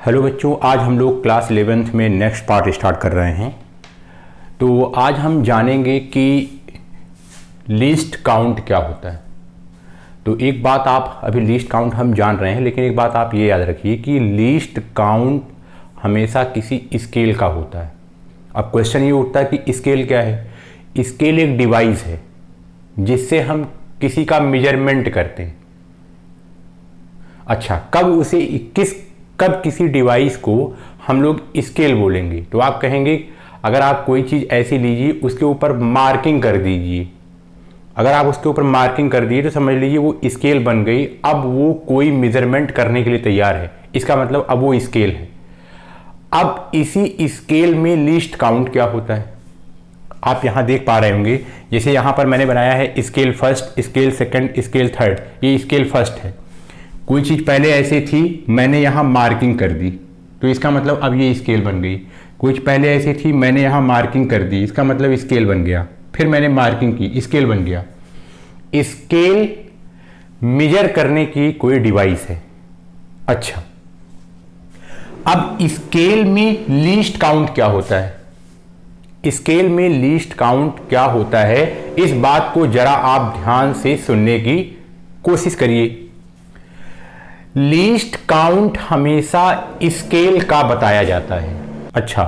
Hello बच्चों, आज हम लोग क्लास 11th में नेक्स्ट पार्ट स्टार्ट कर रहे हैं। तो आज हम जानेंगे कि लीस्ट काउंट क्या होता है। तो एक बात आप अभी लीस्ट काउंट हम जान रहे हैं, लेकिन एक बात आप ये याद रखिए कि लीस्ट काउंट हमेशा किसी स्केल का होता है। अब क्वेश्चन ये उठता है कि स्केल क्या है। स्केल एक डिवाइस है जिससे हम किसी का मेजरमेंट करते हैं। अच्छा, कब किसी डिवाइस को हम लोग स्केल बोलेंगे? तो आप कहेंगे अगर आप कोई चीज़ ऐसी लीजिए, उसके ऊपर मार्किंग कर दीजिए। अगर आप उसके ऊपर मार्किंग कर दिए तो समझ लीजिए वो स्केल बन गई। अब वो कोई मेजरमेंट करने के लिए तैयार है, इसका मतलब अब वो स्केल है। अब इसी स्केल में लीस्ट काउंट क्या होता है आप यहां देख पा रहे होंगे। जैसे यहां पर मैंने बनाया है scale first, scale second, scale third. ये स्केल फर्स्ट है। कोई चीज़ पहले ऐसे थी, मैंने यहाँ मार्किंग कर दी, तो इसका मतलब अब ये स्केल बन गई। कुछ पहले ऐसे थी, मैंने यहाँ मार्किंग कर दी, इसका मतलब स्केल बन गया। फिर मैंने मार्किंग की, स्केल बन गया। स्केल मेजर करने की कोई डिवाइस है। अच्छा, अब स्केल में लीस्ट काउंट क्या होता है? स्केल में लीस्ट काउंट क्या होता है, इस बात को जरा आप ध्यान से सुनने की कोशिश करिए। लीस्ट काउंट हमेशा स्केल का बताया जाता है। अच्छा,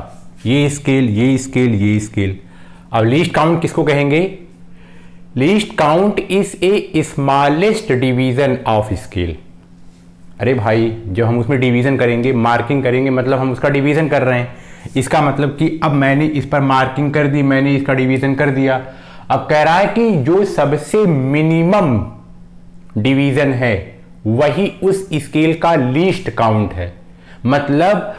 ये स्केल, ये स्केल, ये स्केल। अब लीस्ट काउंट किसको कहेंगे? Least count is a smallest division of scale. अरे भाई, जब हम उसमें डिवीजन करेंगे, मार्किंग करेंगे, मतलब हम उसका डिवीजन कर रहे हैं। इसका मतलब कि अब मैंने इस पर मार्किंग कर दी, मैंने इसका डिवीजन कर दिया। अब कह रहा है कि जो सबसे मिनिमम डिवीजन है वही उस स्केल का लीस्ट काउंट है। मतलब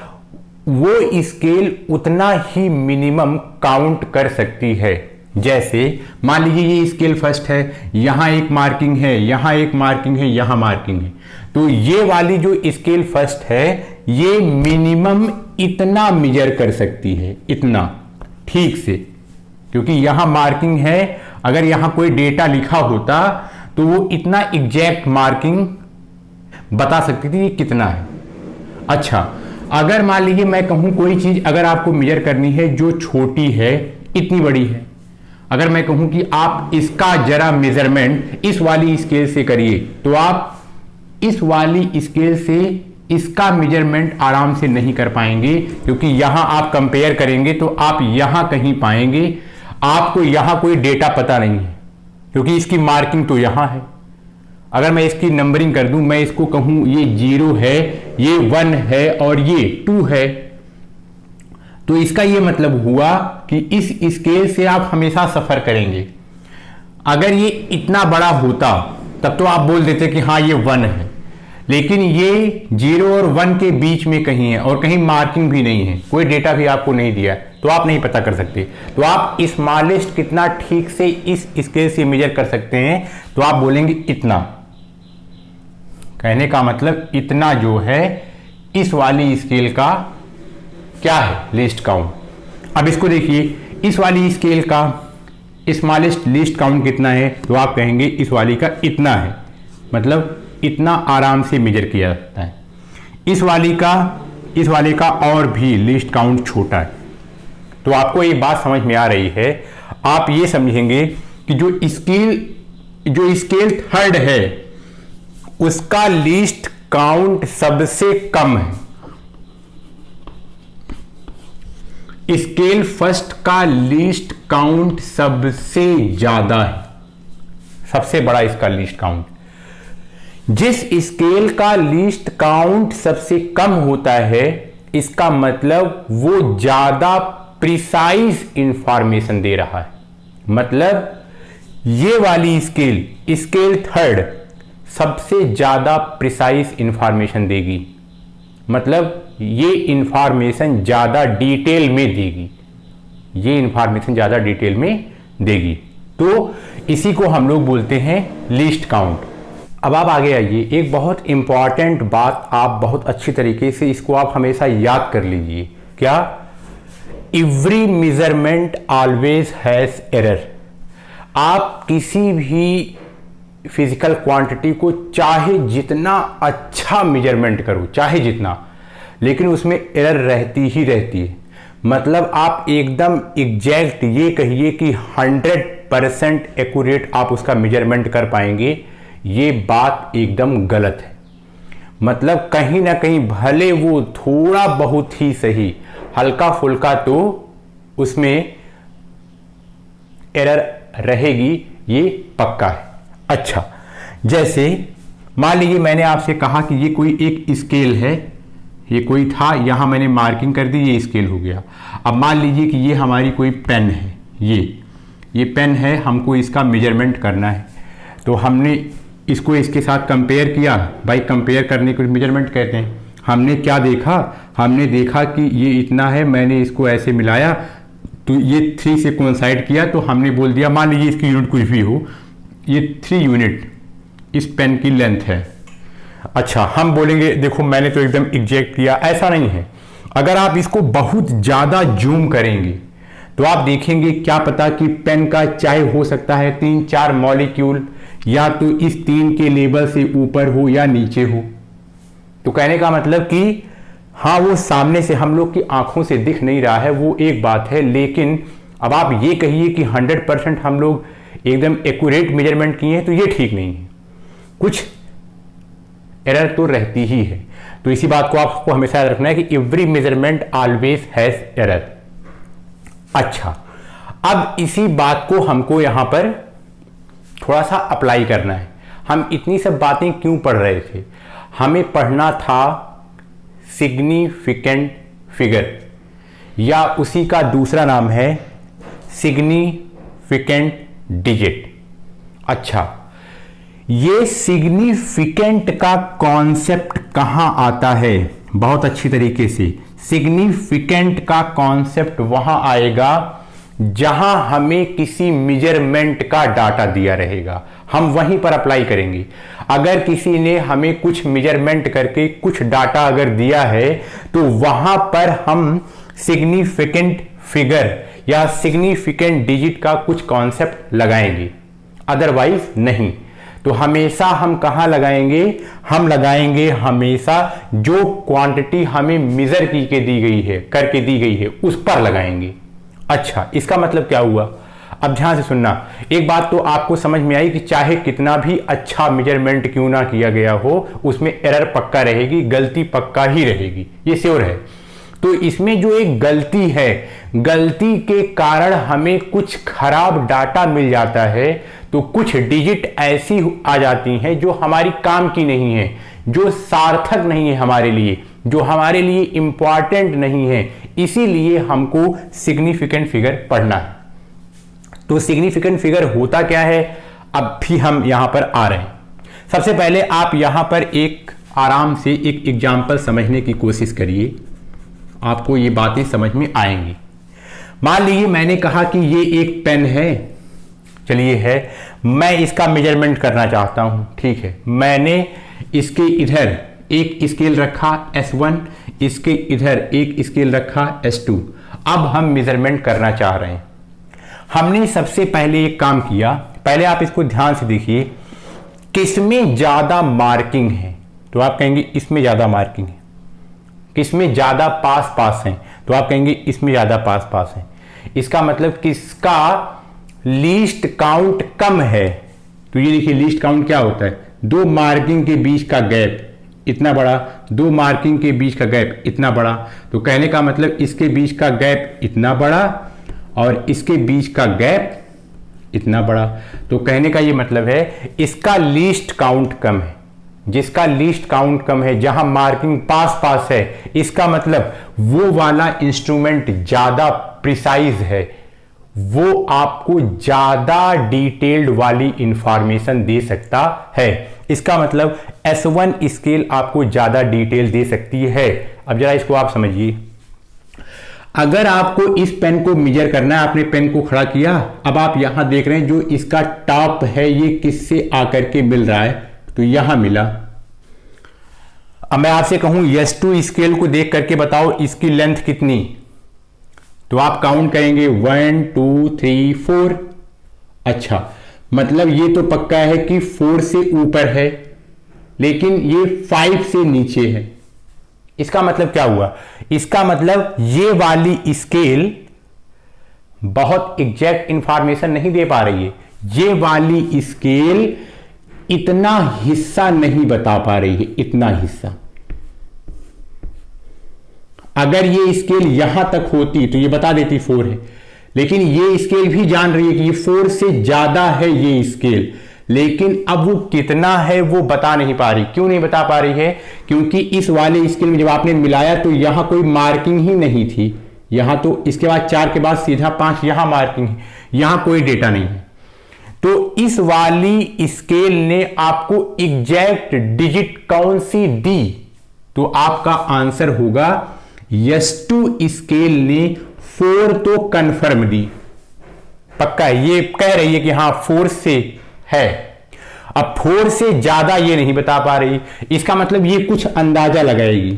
वो स्केल उतना ही मिनिमम काउंट कर सकती है। जैसे मान लीजिए ये स्केल फर्स्ट है, यहां एक मार्किंग है, यहां एक मार्किंग है, यहां मार्किंग है। तो ये वाली जो स्केल फर्स्ट है, ये मिनिमम इतना मेजर कर सकती है, इतना ठीक से, क्योंकि यहां मार्किंग है। अगर यहां कोई डेटा लिखा होता तो वो इतना एग्जैक्ट मार्किंग बता सकती थी ये कितना है। अच्छा, अगर मान लीजिए मैं कहूं कोई चीज अगर आपको मेजर करनी है जो छोटी है, इतनी बड़ी है, अगर मैं कहूं कि आप इसका जरा मेजरमेंट इस वाली स्केल से करिए, तो आप इस वाली स्केल से इसका मेजरमेंट आराम से नहीं कर पाएंगे, क्योंकि यहां आप कंपेयर करेंगे तो आप यहां कहीं पाएंगे, आपको यहां कोई डेटा पता नहीं है, क्योंकि इसकी मार्किंग तो यहां है। अगर मैं इसकी नंबरिंग कर दूं, मैं इसको कहूं ये 0 है, ये 1 है और ये 2 है, तो इसका ये मतलब हुआ कि इस स्केल से आप हमेशा सफर करेंगे। अगर ये इतना बड़ा होता तब तो आप बोल देते कि हाँ ये 1 है, लेकिन ये 0 और 1 के बीच में कहीं है और कहीं मार्किंग भी नहीं है, कोई डेटा भी आपको नहीं दिया है, तो आप नहीं पता कर सकते। तो आप स्मॉलेस्ट कितना ठीक से इस स्केल से मेजर कर सकते हैं, तो आप बोलेंगे इतना। कहने का मतलब इतना जो है इस वाली स्केल का क्या है, लीस्ट काउंट। अब इसको देखिए, इस वाली स्केल का स्मॉलेस्ट लीस्ट काउंट कितना है, तो आप कहेंगे इस वाली का इतना है, मतलब इतना आराम से मेजर किया जाता है। इस वाले का और भी लीस्ट काउंट छोटा है। तो आपको ये बात समझ में आ रही है। आप ये समझेंगे कि जो स्केल थर्ड है उसका लीस्ट काउंट सबसे कम है। स्केल फर्स्ट का लीस्ट काउंट सबसे ज्यादा है, सबसे बड़ा इसका लीस्ट काउंट। जिस स्केल का लीस्ट काउंट सबसे कम होता है, इसका मतलब वो ज्यादा प्रिसाइज इंफॉर्मेशन दे रहा है। मतलब ये वाली स्केल थर्ड सबसे ज्यादा प्रिसाइज इंफॉर्मेशन देगी, मतलब ये इंफॉर्मेशन ज्यादा डिटेल में देगी, ये इंफॉर्मेशन ज्यादा डिटेल में देगी। तो इसी को हम लोग बोलते हैं लीस्ट काउंट। अब आप आगे आइए, एक बहुत इंपॉर्टेंट बात आप बहुत अच्छी तरीके से इसको आप हमेशा याद कर लीजिए। क्या? Every measurement always has error. आप किसी भी फिजिकल क्वांटिटी को चाहे जितना अच्छा मेजरमेंट करो, चाहे जितना, लेकिन उसमें एरर रहती ही रहती है। मतलब आप एकदम एग्जैक्ट ये कहिए कि 100% एक्यूरेट आप उसका मेजरमेंट कर पाएंगे, ये बात एकदम गलत है। मतलब कहीं ना कहीं भले वो थोड़ा बहुत ही सही, हल्का फुल्का तो उसमें एरर रहेगी, ये पक्का है। अच्छा, जैसे मान लीजिए मैंने आपसे कहा कि ये कोई एक स्केल है, ये कोई था, यहां मैंने मार्किंग कर दी, ये स्केल हो गया। अब मान लीजिए कि ये हमारी कोई पेन है, ये पेन है, हमको इसका मेजरमेंट करना है। तो हमने इसको इसके साथ कंपेयर किया। भाई कंपेयर करने को मेजरमेंट कहते हैं। हमने क्या देखा, हमने देखा कि ये इतना है, मैंने इसको ऐसे मिलाया तो ये 3 से कोइंसाइड किया, तो हमने बोल दिया, मान लीजिए इसकी यूनिट कुछ भी हो, ये 3 यूनिट इस पेन की लेंथ है। अच्छा, हम बोलेंगे देखो मैंने तो एकदम एग्जैक्ट किया, ऐसा नहीं है। अगर आप इसको बहुत ज़्यादा जूम करेंगे तो आप देखेंगे, क्या पता कि पेन का चाहे हो सकता है 3-4 मॉलिक्यूल या तो इस 3 के लेवल से ऊपर हो या नीचे हो। तो कहने का मतलब कि हाँ, वो सामने से हम लोग की आंखों से दिख नहीं रहा है, वो एक बात है। लेकिन अब आप ये कहिए कि 100% हम लोग एकदम एक्यूरेट मेजरमेंट किए हैं, तो ये ठीक नहीं है, कुछ एरर तो रहती ही है। तो इसी बात को आपको हमेशा याद रखना है कि every measurement always has error. अच्छा, अब इसी बात को हमको यहां पर थोड़ा सा अप्लाई करना है। हम इतनी सब बातें क्यों पढ़ रहे थे? हमें पढ़ना था सिग्निफिकेंट फिगर, या उसी का दूसरा नाम है सिग्निफिकेंट डिजिट। अच्छा, ये सिग्निफिकेंट का कॉन्सेप्ट कहां आता है? बहुत अच्छी तरीके से सिग्निफिकेंट का कॉन्सेप्ट वहां आएगा जहां हमें किसी मेजरमेंट का डाटा दिया रहेगा, हम वहीं पर अप्लाई करेंगे। अगर किसी ने हमें कुछ मेजरमेंट करके कुछ डाटा अगर दिया है तो वहां पर हम सिग्निफिकेंट फिगर या सिग्निफिकेंट डिजिट का कुछ कॉन्सेप्ट लगाएंगे, अदरवाइज नहीं। तो हमेशा हम कहां लगाएंगे? हम लगाएंगे हमेशा जो क्वांटिटी हमें मेजर करके दी गई है उस पर लगाएंगे। अच्छा, इसका मतलब क्या हुआ? अब ध्यान से सुनना, एक बात तो आपको समझ में आई कि चाहे कितना भी अच्छा मेजरमेंट क्यों ना किया गया हो, उसमें एरर पक्का रहेगी, गलती पक्का ही रहेगी, ये श्योर है। तो इसमें जो एक गलती है, गलती के कारण हमें कुछ खराब डाटा मिल जाता है, तो कुछ डिजिट ऐसी आ जाती हैं जो हमारी काम की नहीं है, जो सार्थक नहीं है हमारे लिए, जो हमारे लिए इंपॉर्टेंट नहीं है। इसीलिए हमको सिग्निफिकेंट फिगर पढ़ना है। तो सिग्निफिकेंट फिगर होता क्या है, अब भी हम यहां पर आ रहे हैं। सबसे पहले आप यहां पर एक आराम से एक एग्जाम्पल समझने की कोशिश करिए, आपको ये बातें समझ में आएंगी। मान लीजिए मैंने कहा कि ये एक पेन है, चलिए है, मैं इसका मेजरमेंट करना चाहता हूं, ठीक है। मैंने इसके इधर एक स्केल रखा S1, इसके इधर एक स्केल रखा S2। अब हम मेजरमेंट करना चाह रहे हैं। हमने सबसे पहले एक काम किया, पहले आप इसको ध्यान से देखिए, किसमें ज्यादा मार्किंग है तो आप कहेंगे इसमें ज्यादा मार्किंग है, किसमें ज्यादा पास पास है तो आप कहेंगे इसमें ज्यादा पास पास है। इसका मतलब किसका लीस्ट काउंट कम है, तो ये देखिए लीस्ट काउंट क्या होता है, 2 मार्किंग के बीच का गैप इतना बड़ा, 2 मार्किंग के बीच का गैप इतना बड़ा। तो कहने का मतलब इसके बीच का गैप इतना बड़ा और इसके बीच का गैप इतना बड़ा। तो कहने का ये मतलब है इसका लीस्ट काउंट कम है। जिसका लीस्ट काउंट कम है, जहां मार्किंग पास पास है, इसका मतलब वो वाला इंस्ट्रूमेंट ज्यादा प्रिसाइज है, वो आपको ज्यादा डिटेल्ड वाली इंफॉर्मेशन दे सकता है। इसका मतलब S1 स्केल आपको ज्यादा डिटेल दे सकती है। अब जरा इसको आप समझिए, अगर आपको इस पेन को मेजर करना है, आपने पेन को खड़ा किया, अब आप यहां देख रहे हैं जो इसका टॉप है ये किससे आकर के मिल रहा है, तो यहां मिला। अब मैं आपसे कहूं S2 स्केल को देख करके बताओ इसकी लेंथ कितनी, तो आप काउंट करेंगे 1 2 3 4। अच्छा, मतलब ये तो पक्का है कि 4 से ऊपर है, लेकिन ये 5 से नीचे है। इसका मतलब क्या हुआ? इसका मतलब ये वाली स्केल बहुत एग्जैक्ट इंफॉर्मेशन नहीं दे पा रही है। ये वाली स्केल इतना हिस्सा नहीं बता पा रही है, इतना हिस्सा। अगर ये स्केल यहां तक होती तो ये बता देती 4 है, लेकिन ये स्केल भी जान रही है कि ये 4 से ज्यादा है ये स्केल, लेकिन अब वो कितना है वो बता नहीं पा रही। क्यों नहीं बता पा रही है? क्योंकि इस वाले स्केल में जब आपने मिलाया तो यहां कोई मार्किंग ही नहीं थी। यहां तो इसके बाद 4 के बाद सीधा 5 यहां मार्किंग है, यहां कोई डेटा नहीं है। तो इस वाली स्केल ने आपको एग्जैक्ट डिजिट कौन सी दी? तो आपका आंसर होगा S2 स्केल ने 4 तो कंफर्म दी, पक्का है, ये कह रही है कि हां 4 से है। अब 4 से ज्यादा ये नहीं बता पा रही, इसका मतलब ये कुछ अंदाजा लगाएगी।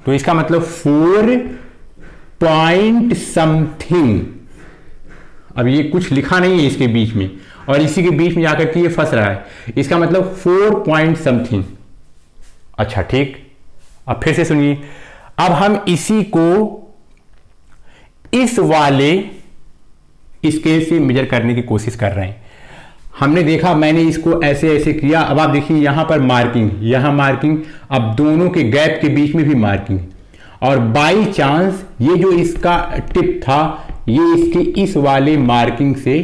तो इसका मतलब 4 पॉइंट समथिंग। अब ये कुछ लिखा नहीं है इसके बीच में, और इसी के बीच में जाकर के ये फंस रहा है। इसका मतलब 4 पॉइंट समथिंग। अच्छा ठीक, अब फिर से सुनिए। अब हम इसी को इस वाले स्केल से मेजर करने की कोशिश कर रहे हैं। हमने देखा, मैंने इसको ऐसे ऐसे किया। अब आप देखिए यहां पर मार्किंग, यहां मार्किंग, अब दोनों के गैप के बीच में भी मार्किंग, और बाई चांस ये जो इसका टिप था ये इसके इस वाले मार्किंग से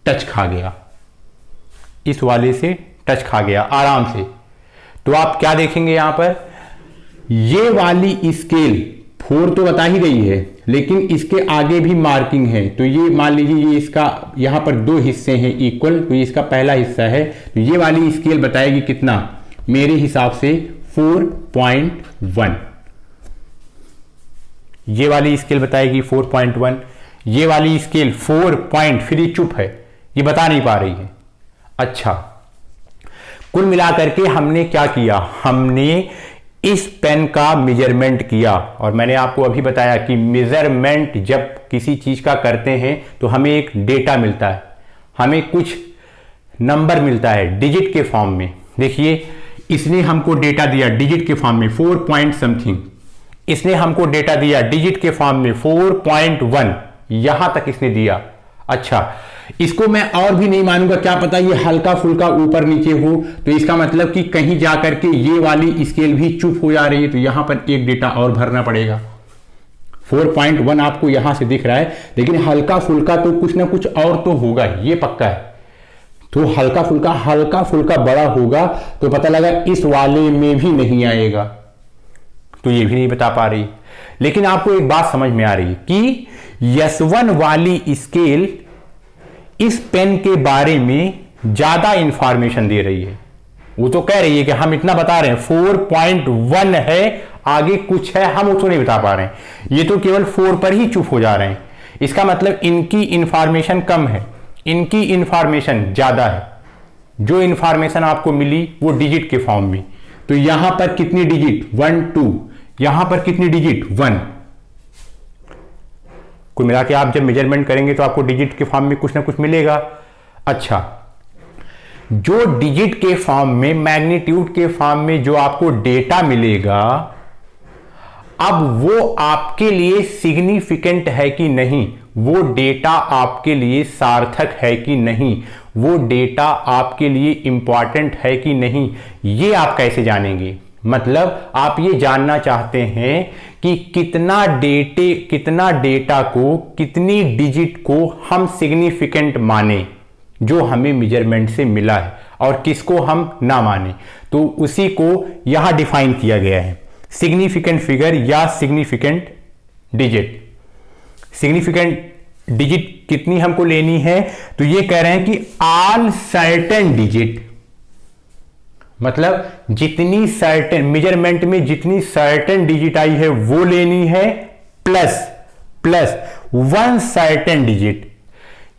टच खा गया, इस वाले से टच खा गया आराम से। तो आप क्या देखेंगे यहां पर, ये वाली स्केल 4 तो बता ही रही है, लेकिन इसके आगे भी मार्किंग है। तो ये मान लीजिए ये इसका यहां पर 2 हिस्से हैं इक्वल, तो ये इसका पहला हिस्सा है। तो ये वाली स्केल बताएगी कितना? मेरे हिसाब से 4.1। ये वाली स्केल बताएगी 4.1, ये वाली स्केल 4 फिर ये चुप है, ये बता नहीं पा रही है। अच्छा, कुल मिलाकर के हमने क्या किया? हमने इस पेन का मेजरमेंट किया, और मैंने आपको अभी बताया कि मेजरमेंट जब किसी चीज का करते हैं तो हमें एक डेटा मिलता है, हमें कुछ नंबर मिलता है डिजिट के फॉर्म में। देखिए इसने हमको डेटा दिया डिजिट के फॉर्म में 4 पॉइंट समथिंग, इसने हमको डेटा दिया डिजिट के फॉर्म में 4.1, यहां तक इसने दिया। अच्छा, इसको मैं और भी नहीं मानूंगा, क्या पता ये हल्का फुल्का ऊपर नीचे हो, तो इसका मतलब कि कहीं जाकर के ये वाली स्केल भी चुप हो जा रही है, तो यहां पर एक डेटा और भरना पड़ेगा। 4.1 आपको यहां से दिख रहा है, लेकिन हल्का फुल्का तो कुछ ना कुछ और तो होगा, ये पक्का है। तो हल्का फुल्का बड़ा होगा, तो पता लगा इस वाले में भी नहीं आएगा, तो ये भी नहीं बता पा रही। लेकिन आपको एक बात समझ में आ रही है कि S1 वाली स्केल इस पेन के बारे में ज्यादा इंफॉर्मेशन दे रही है। वो तो कह रही है कि हम इतना बता रहे हैं 4.1 है, आगे कुछ है हम उसको नहीं बता पा रहे हैं। ये तो केवल 4 पर ही चुप हो जा रहे हैं। इसका मतलब इनकी इंफॉर्मेशन कम है, इनकी इंफॉर्मेशन ज्यादा है। जो इंफॉर्मेशन आपको मिली वो डिजिट के फॉर्म में, तो यहां पर कितनी डिजिट 1 2, यहां पर कितनी डिजिट 1। कुल मिला के आप जब मेजरमेंट करेंगे तो आपको डिजिट के फॉर्म में कुछ ना कुछ मिलेगा। अच्छा, जो डिजिट के फॉर्म में, मैग्नीट्यूड के फॉर्म में जो आपको डेटा मिलेगा, अब वो आपके लिए सिग्निफिकेंट है कि नहीं, वो डेटा आपके लिए सार्थक है कि नहीं, वो डेटा आपके लिए इंपॉर्टेंट है कि नहीं, ये आप कैसे जानेंगे? मतलब आप ये जानना चाहते हैं कि कितना डेटा को, कितनी डिजिट को हम सिग्निफिकेंट माने जो हमें मेजरमेंट से मिला है, और किसको हम ना माने। तो उसी को यहां डिफाइन किया गया है, सिग्निफिकेंट फिगर या सिग्निफिकेंट डिजिट। सिग्निफिकेंट डिजिट कितनी हमको लेनी है? तो ये कह रहे हैं कि ऑल सर्टेन डिजिट, मतलब जितनी सर्टेन, मेजरमेंट में जितनी सर्टेन डिजिट आई है वो लेनी है, प्लस 1 सर्टेन डिजिट,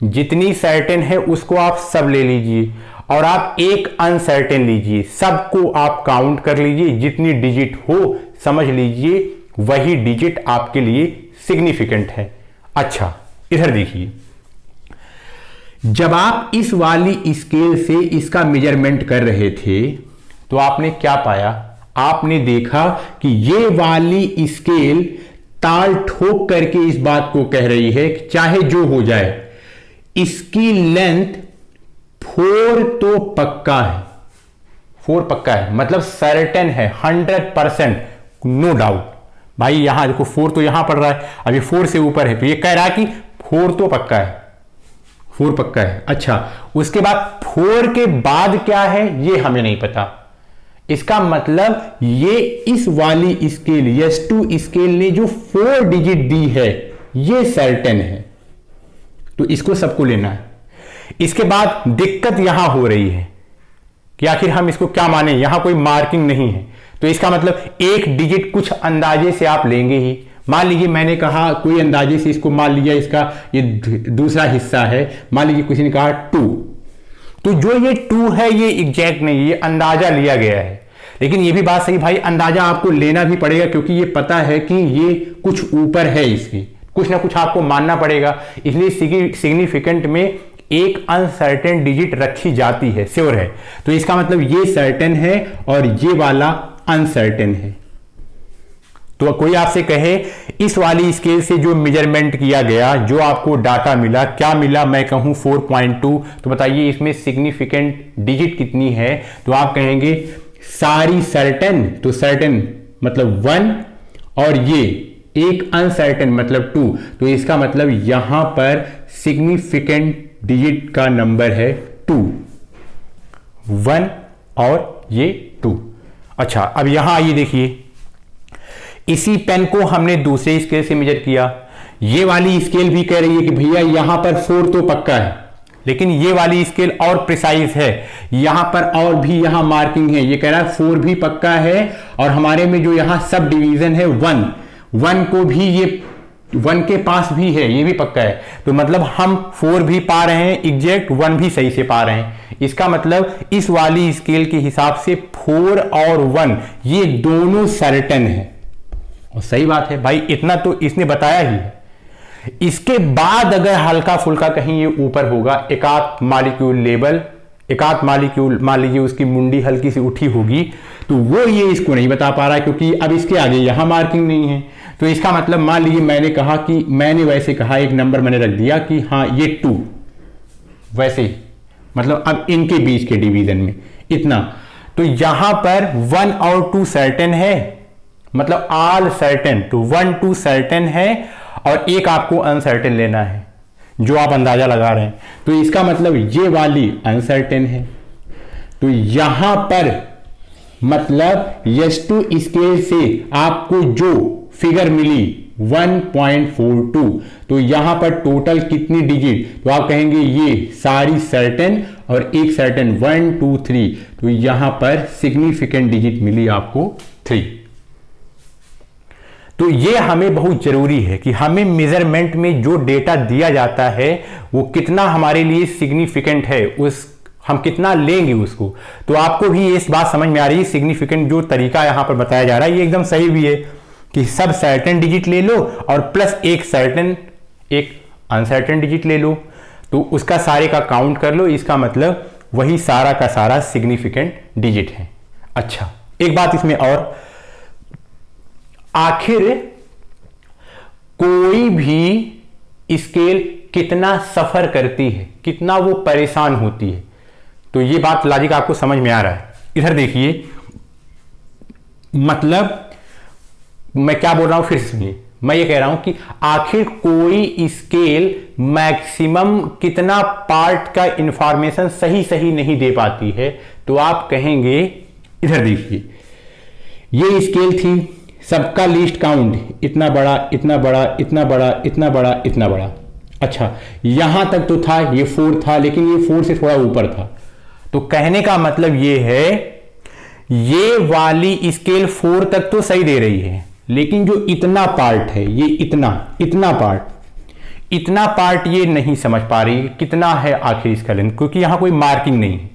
जितनी सर्टेन है उसको आप सब ले लीजिए, और आप एक अनसर्टेन लीजिए, सबको आप काउंट कर लीजिए, जितनी डिजिट हो समझ लीजिए वही डिजिट आपके लिए सिग्निफिकेंट है। अच्छा, इधर देखिए, जब आप इस वाली स्केल से इसका मेजरमेंट कर रहे थे तो आपने क्या पाया? आपने देखा कि ये वाली स्केल ताल ठोक करके इस बात को कह रही है कि चाहे जो हो जाए इसकी लेंथ 4 तो पक्का है, 4 पक्का है, मतलब सर्टेन है, 100%, नो डाउट। भाई यहां देखो 4 तो यहां पड़ रहा है, अभी 4 से ऊपर है, तो ये कह रहा है कि 4 तो पक्का है, 4 पक्का है। अच्छा, उसके बाद 4 के बाद क्या है ये हमें नहीं पता। इसका मतलब ये इस वाली स्केल S2 स्केल ने जो 4 डिजिट दी है ये सर्टेन है, तो इसको सबको लेना है। इसके बाद दिक्कत यहां हो रही है कि आखिर हम इसको क्या माने, यहां कोई मार्किंग नहीं है, तो इसका मतलब एक डिजिट कुछ अंदाजे से आप लेंगे ही। मान लीजिए मैंने कहा कोई अंदाजे से इसको मान लिया, इसका ये दूसरा हिस्सा है, मान लीजिए किसी ने कहा 2, तो जो ये 2 है ये एग्जैक्ट नहीं, ये अंदाजा लिया गया है। लेकिन ये भी बात सही भाई, अंदाजा आपको लेना भी पड़ेगा क्योंकि ये पता है कि ये कुछ ऊपर है, इसके कुछ ना कुछ आपको मानना पड़ेगा, इसलिए सिग्निफिकेंट में एक अनसर्टेन डिजिट रखी जाती है, श्योर है। तो इसका मतलब ये सर्टेन है और ये वाला अनसर्टेन है। तो कोई आपसे कहे इस वाली स्केल से जो मेजरमेंट किया गया, जो आपको डाटा मिला, क्या मिला, मैं कहूं 4.2, तो बताइए इसमें सिग्निफिकेंट डिजिट कितनी है, तो आप कहेंगे सारी सर्टेन, तो सर्टेन मतलब 1 और ये एक अनसर्टेन मतलब 2, तो इसका मतलब यहां पर सिग्निफिकेंट डिजिट का नंबर है 2, 1 और ये 2। अच्छा, अब यहां आइए देखिए, इसी पेन को हमने दूसरे स्केल से मेजर किया, ये वाली स्केल भी कह रही है कि भैया यहां पर 4 तो पक्का है, लेकिन ये वाली स्केल और प्रिसाइज है, यहां पर और भी यहां मार्किंग है, ये कह रहा है 4 भी पक्का है और हमारे में जो यहां सब डिवीजन है 1 को भी ये 1 के पास भी है, ये भी पक्का है, तो मतलब हम 4 भी पा रहे हैं एग्जैक्ट, 1 भी सही से पा रहे हैं। इसका मतलब इस वाली स्केल के हिसाब से 4 और 1 ये दोनों सर्टेन है, और सही बात है भाई, इतना तो इसने बताया ही है। इसके बाद अगर हल्का फुल्का कहीं ये ऊपर होगा, एक आध मॉलिक्यूल लेवल, एक आध मॉलिक्यूल मान लीजिए उसकी मुंडी हल्की सी उठी होगी, तो वो ये इसको नहीं बता पा रहा है क्योंकि अब इसके आगे यहां मार्किंग नहीं है। तो इसका मतलब मान लीजिए मैंने कहा कि मैंने वैसे कहा, एक नंबर मैंने रख दिया कि हाँ ये 2, वैसे ही मतलब अब इनके बीच के डिवीजन में इतना, तो यहां पर 1 और 2 सर्टेन है, मतलब ऑल सर्टेन, तो 1 2 सर्टेन है और एक आपको अनसर्टेन लेना है जो आप अंदाजा लगा रहे हैं, तो इसका मतलब ये वाली अनसर्टेन है। तो यहां पर मतलब S2 स्केल से आपको जो फिगर मिली 1.42, तो यहां पर टोटल कितनी डिजिट, तो आप कहेंगे ये सारी सर्टेन और एक सर्टेन 1 2 3, तो यहां पर सिग्निफिकेंट डिजिट मिली आपको 3। तो ये हमें बहुत जरूरी है कि हमें मेजरमेंट में जो डेटा दिया जाता है वो कितना हमारे लिए सिग्निफिकेंट है, उस हम कितना लेंगे उसको। तो आपको भी इस बात समझ में आ रही है, सिग्निफिकेंट जो तरीका यहां पर बताया जा रहा है ये एकदम सही भी है कि सब सर्टेन डिजिट ले लो और प्लस एक सर्टेन एक अनसर्टेन डिजिट ले लो, तो उसका सारे का काउंट कर लो, इसका मतलब वही सारा का सारा सिग्निफिकेंट डिजिट है। अच्छा, एक बात इसमें और, आखिर कोई भी स्केल कितना सफर करती है, कितना वो परेशान होती है, तो ये बात लॉजिक आपको समझ में आ रहा है। इधर देखिए, मतलब मैं क्या बोल रहा हूं फिर सुनिए, मैं ये कह रहा हूं कि आखिर कोई स्केल मैक्सिमम कितना पार्ट का इंफॉर्मेशन सही सही नहीं दे पाती है, तो आप कहेंगे, इधर देखिए ये स्केल थी, सबका लीस्ट काउंट इतना बड़ा इतना बड़ा इतना बड़ा इतना बड़ा इतना बड़ा, अच्छा यहां तक तो था, ये 4 था, लेकिन ये 4 से थोड़ा ऊपर था, तो कहने का मतलब ये है ये वाली स्केल 4 तक तो सही दे रही है, लेकिन जो इतना पार्ट है, ये इतना पार्ट ये नहीं समझ पा रही कितना है आखिर इसका लेंथ, क्योंकि यहां कोई मार्किंग नहीं है,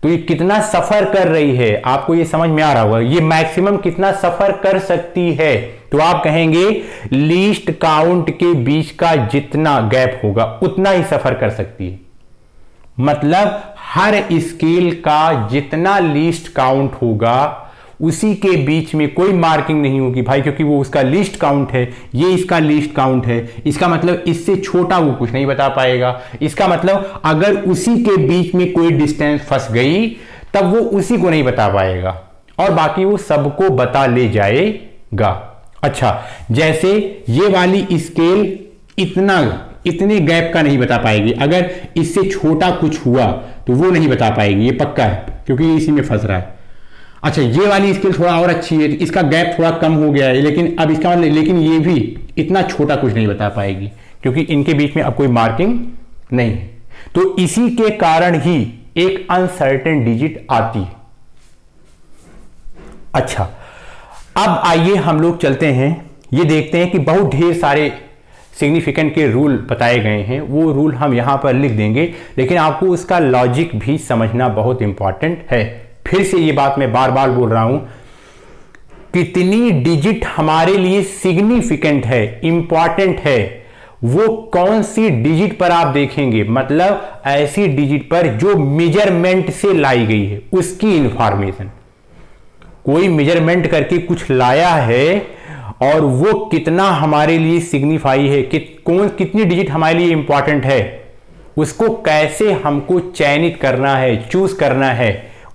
तो ये कितना सफर कर रही है आपको ये समझ में आ रहा होगा, ये मैक्सिमम कितना सफर कर सकती है, तो आप कहेंगे लीस्ट काउंट के बीच का जितना गैप होगा उतना ही सफर कर सकती है। मतलब हर स्केल का जितना लीस्ट काउंट होगा उसी के बीच में कोई मार्किंग नहीं होगी भाई, क्योंकि वो उसका लीस्ट काउंट है, ये इसका लीस्ट काउंट है। इसका मतलब इससे छोटा वो कुछ नहीं बता पाएगा। इसका मतलब अगर उसी के बीच में कोई डिस्टेंस फंस गई तब वो उसी को नहीं बता पाएगा और बाकी वो सबको बता ले जाएगा। अच्छा, जैसे ये वाली स्केल इतने गैप का नहीं बता पाएगी, अगर इससे छोटा कुछ हुआ तो वो नहीं बता पाएगी, ये पक्का है, क्योंकि इसी में फंस रहा है। अच्छा, ये वाली स्केल थोड़ा और अच्छी है, इसका गैप थोड़ा कम हो गया है, लेकिन अब इसका मतलब, लेकिन ये भी इतना छोटा कुछ नहीं बता पाएगी, क्योंकि इनके बीच में अब कोई मार्किंग नहीं है। तो इसी के कारण ही एक अनसर्टेन डिजिट आती है। अच्छा, अब आइए हम लोग चलते हैं, ये देखते हैं कि बहुत ढेर सारे सिग्निफिकेंट के रूल बताए गए हैं, वो रूल हम यहां पर लिख देंगे, लेकिन आपको उसका लॉजिक भी समझना बहुत इंपॉर्टेंट है। फिर से ये बात मैं बार बार बोल रहा हूं, कितनी डिजिट हमारे लिए सिग्निफिकेंट है, इंपॉर्टेंट है, वो कौन सी डिजिट पर आप देखेंगे, मतलब ऐसी डिजिट पर जो मेजरमेंट से लाई गई है, उसकी इंफॉर्मेशन। कोई मेजरमेंट करके कुछ लाया है और वो कितना हमारे लिए सिग्निफाई है, कितनी डिजिट हमारे लिए इंपॉर्टेंट है, उसको कैसे हमको चयनित करना है, चूज करना है,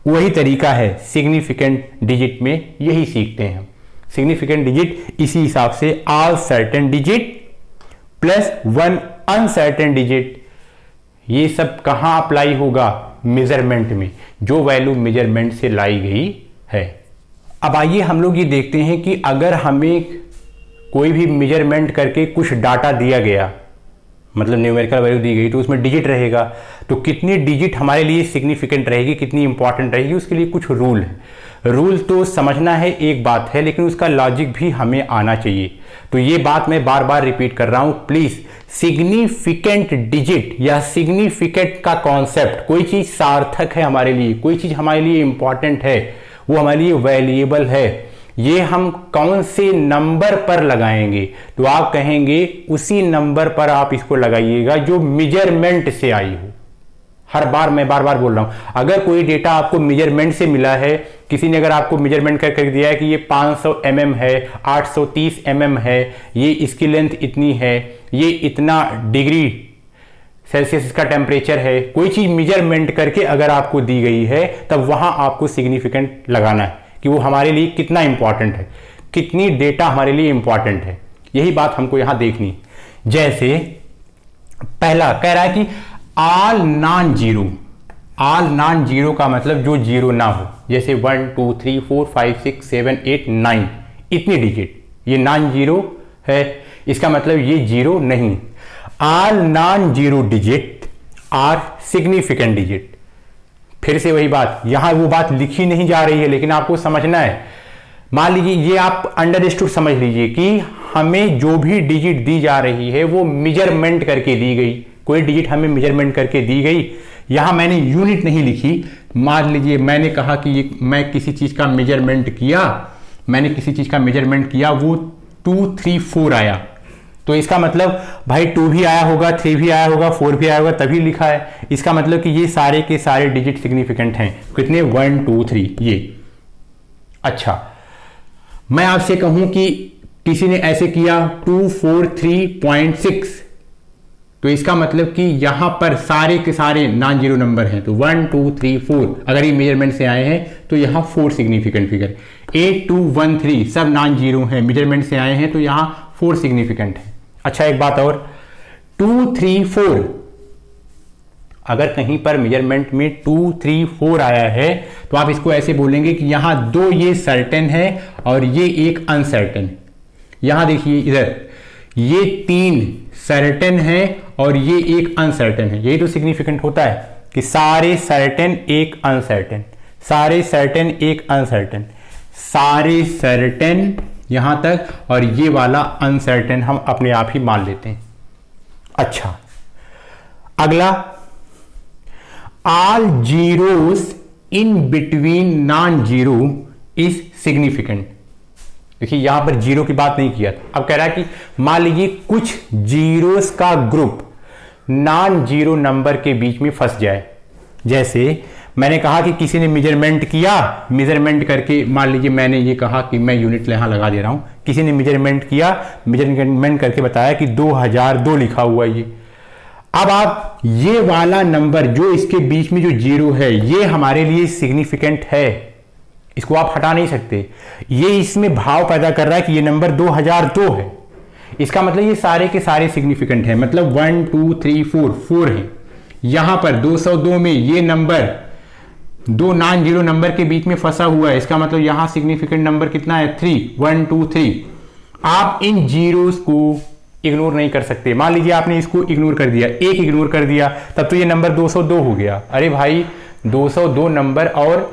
वही तरीका है सिग्निफिकेंट डिजिट में, यही सीखते हैं हम। सिग्निफिकेंट डिजिट इसी हिसाब से all certain digit plus one uncertain digit, ये सब कहां अप्लाई होगा, मेजरमेंट में, जो वैल्यू मेजरमेंट से लाई गई है। अब आइए हम लोग ये देखते हैं कि अगर हमें कोई भी मेजरमेंट करके कुछ डाटा दिया गया, मतलब न्यूमेरिकल वैल्यू दी गई, तो उसमें डिजिट रहेगा, तो कितनी डिजिट हमारे लिए सिग्निफिकेंट रहेगी, कितनी इंपॉर्टेंट रहेगी, उसके लिए कुछ रूल है। रूल तो समझना है एक बात है, लेकिन उसका लॉजिक भी हमें आना चाहिए। तो ये बात मैं बार बार रिपीट कर रहा हूं, प्लीज, सिग्निफिकेंट डिजिट या सिग्निफिकेंट का कॉन्सेप्ट, कोई चीज सार्थक है हमारे लिए, कोई चीज हमारे लिए इंपॉर्टेंट है, वो हमारे लिए वैल्यूएबल है, ये हम कौन से नंबर पर लगाएंगे, तो आप कहेंगे उसी नंबर पर आप इसको लगाइएगा जो मेजरमेंट से आई हो। हर बार मैं बार बार बोल रहा हूं, अगर कोई डेटा आपको मेजरमेंट से मिला है, किसी ने अगर आपको मेजरमेंट करके दिया है कि ये 500 mm है, 830 mm है, ये इसकी लेंथ इतनी है, ये इतना डिग्री सेल्सियस इसका टेम्परेचर है, कोई चीज मेजरमेंट करके अगर आपको दी गई है, तब वहां आपको सिग्निफिकेंट लगाना है कि वो हमारे लिए कितना इंपॉर्टेंट है, कितनी डेटा हमारे लिए इंपॉर्टेंट है, यही बात हमको यहां देखनी। जैसे पहला कह रहा है कि all non zero, all non zero का मतलब जो जीरो ना हो, जैसे 1 2 3 4 5 6 7 8 9 इतनी डिजिट, ये नॉन जीरो है, इसका मतलब ये जीरो नहीं। All non zero digit are significant digit. फिर से वही बात, यहां वो बात लिखी नहीं जा रही है, लेकिन आपको समझना है। मान लीजिए ये आप अंडरस्टूड समझ लीजिए कि हमें जो भी डिजिट दी जा रही है वो मेजरमेंट करके दी गई, कोई डिजिट हमें मेजरमेंट करके दी गई। यहां मैंने यूनिट नहीं लिखी, मान लीजिए मैंने कहा कि ये मैं किसी चीज का मेजरमेंट किया, मैंने किसी चीज का मेजरमेंट किया, वो 2 3 4 आया, तो इसका मतलब भाई 2 भी आया होगा, 3 भी आया होगा, 4 भी आया होगा, तभी लिखा है। इसका मतलब कि ये सारे के सारे डिजिट सिग्निफिकेंट हैं। कितने, 1 2 3 ये। अच्छा, मैं आपसे कहूं कि किसी ने ऐसे किया 243.6, तो इसका मतलब कि यहां पर सारे के सारे नॉन जीरो नंबर हैं, तो 1 2 3 4 अगर ये मेजरमेंट से आए हैं तो यहां 4 सिग्निफिकेंट फिगर। 8 2 1 3 सब नॉन जीरो हैं, मेजरमेंट से आए हैं, तो यहां 4 सिग्निफिकेंट है। अच्छा, एक बात और, 2 3 4 अगर कहीं पर मेजरमेंट में 2 3 4 आया है तो आप इसको ऐसे बोलेंगे कि यहां 2 ये सर्टेन है और ये एक अनसर्टेन। यहां देखिए इधर, ये 3 सर्टेन है और ये एक अनसर्टेन है। यही तो सिग्निफिकेंट होता है कि सारे सर्टेन एक अनसर्टेन, सारे सर्टेन एक अनसर्टेन, सारे सर्टेन यहां तक, और ये वाला अनसर्टेन हम अपने आप ही मान लेते हैं। अच्छा, अगला, all zeros in between non zero is significant. देखिए यहां पर जीरो की बात नहीं किया था, अब कह रहा है कि मान लीजिए कुछ जीरोस का ग्रुप नॉन जीरो नंबर के बीच में फंस जाए। जैसे मैंने कहा कि किसी ने मेजरमेंट किया, मेजरमेंट करके मान लीजिए मैंने ये कहा कि मैं यूनिट यहाँ लगा दे रहा हूँ, किसी ने मेजरमेंट किया, मेजरमेंट करके बताया कि 2002 लिखा हुआ ये। अब आप ये वाला नंबर जो इसके बीच में जो जीरो है ये हमारे लिए सिग्निफिकेंट है, इसको आप हटा नहीं सकते। ये इसमें भाव पैदा कर रहा है कि ये नंबर 2002 है, इसका मतलब ये सारे के सारे सिग्निफिकेंट है, मतलब 1 2 3 4 है। यहां पर 202 में ये नंबर दो नॉन जीरो नंबर के बीच में फंसा हुआ है, इसका मतलब यहां सिग्निफिकेंट नंबर कितना है 3, 1 2 3। आप इन जीरोस को इग्नोर नहीं कर सकते। मान लीजिए आपने इसको इग्नोर कर दिया, एक इग्नोर कर दिया, तब तो ये नंबर 202 हो गया। अरे भाई 202 नंबर और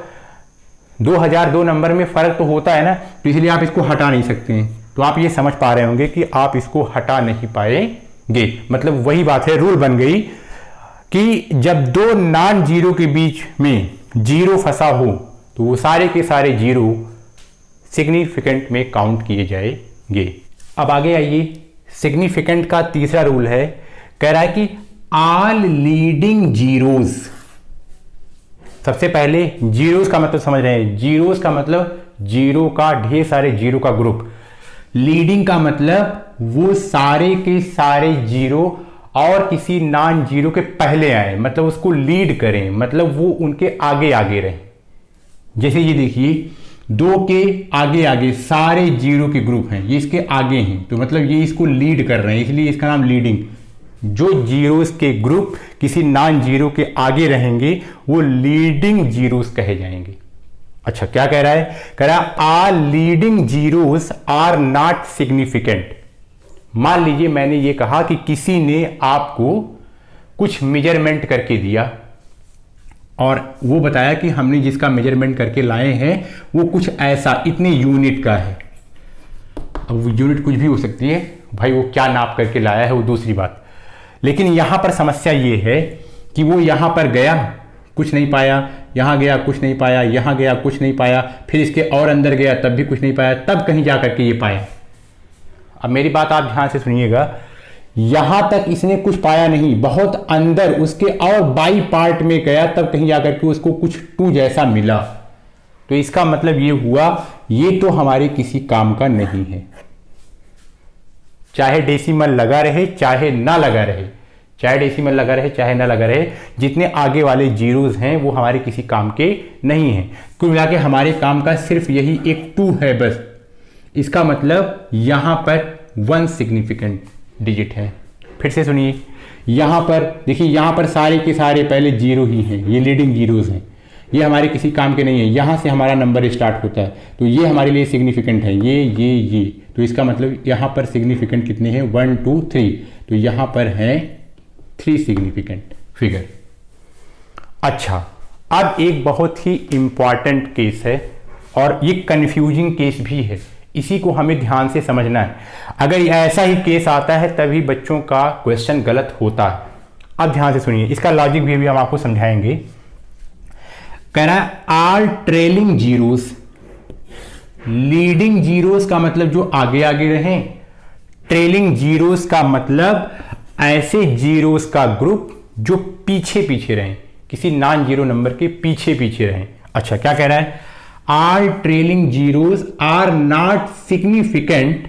2002 नंबर में फर्क तो होता है ना, तो इसलिए आप इसको हटा नहीं सकते हैं। तो आप ये समझ पा रहे होंगे कि आप इसको हटा नहीं पाएंगे। मतलब वही बात है, रूल बन गई कि जब दो नॉन जीरो के बीच में जीरो फंसा हो तो वो सारे के सारे जीरो सिग्निफिकेंट में काउंट किए जाएंगे। अब आगे आइए, सिग्निफिकेंट का तीसरा रूल है, कह रहा है कि ऑल लीडिंग जीरोज। सबसे पहले जीरोस का मतलब समझ रहे हैं, जीरोस का मतलब जीरो का ढेर सारे जीरो का ग्रुप, लीडिंग का मतलब वो सारे के सारे जीरो और किसी नॉन जीरो के पहले आए, मतलब उसको लीड करें, मतलब वो उनके आगे आगे रहे। जैसे ये देखिए, दो के आगे आगे सारे जीरो के ग्रुप हैं, ये इसके आगे हैं, तो मतलब ये इसको लीड कर रहे हैं, इसलिए इसका नाम लीडिंग। जो जीरोस के ग्रुप किसी नॉन जीरो के आगे रहेंगे वो लीडिंग जीरोस कहे जाएंगे। अच्छा, क्या कह रहा है? कह रहा है are leading zeros are not significant. मान लीजिए मैंने ये कहा कि किसी ने आपको कुछ मेजरमेंट करके दिया और वो बताया कि हमने जिसका मेजरमेंट करके लाए हैं वो कुछ ऐसा इतने यूनिट का है। अब वो यूनिट कुछ भी हो सकती है भाई, वो क्या नाप करके लाया है वो दूसरी बात, लेकिन यहां पर समस्या ये है कि वो यहां पर गया कुछ नहीं पाया, यहां गया कुछ नहीं पाया, यहां गया कुछ नहीं पाया, फिर इसके और अंदर गया तब भी कुछ नहीं पाया, तब कहीं जा करके ये पाया। अब मेरी बात आप ध्यान से सुनिएगा, यहां तक इसने कुछ पाया नहीं, बहुत अंदर उसके और बाई पार्ट में गया तब कहीं जाकर के उसको कुछ टू जैसा मिला। तो इसका मतलब ये हुआ ये तो हमारे किसी काम का नहीं है, चाहे डेसिमल लगा रहे चाहे ना लगा रहे, चाहे डेसिमल लगा रहे चाहे ना लगा रहे, जितने आगे वाले जीरोस हैं वो हमारे किसी काम के नहीं हैं। कुल मिला के हमारे काम का सिर्फ यही एक टू है बस। इसका मतलब यहां पर 1 सिग्निफिकेंट डिजिट है। फिर से सुनिए, यहां पर देखिए, यहां पर सारे के सारे पहले जीरो ही हैं, ये लीडिंग जीरोस हैं, ये हमारे किसी काम के नहीं है। यहां से हमारा नंबर स्टार्ट होता है तो ये हमारे लिए सिग्निफिकेंट है, ये। तो इसका मतलब यहां पर सिग्निफिकेंट कितने हैं? 1 2 3। तो यहां पर हैं 3 सिग्निफिकेंट फिगर। अच्छा, अब एक बहुत ही इंपॉर्टेंट केस है और ये कंफ्यूजिंग केस भी है, इसी को हमें ध्यान से समझना है। अगर ऐसा ही केस आता है तभी बच्चों का क्वेश्चन गलत होता है। अब ध्यान से सुनिए, इसका लॉजिक भी हम आपको समझाएंगे। कह रहा है आल ट्रेलिंग जीरोस, लीडिंग जीरोस का मतलब जो आगे आगे रहे, ट्रेलिंग जीरोस का मतलब ऐसे जीरोस का ग्रुप जो पीछे पीछे रहें, किसी नॉन जीरो नंबर के पीछे पीछे रहें। अच्छा, क्या कह रहा है? All trailing zeros are not significant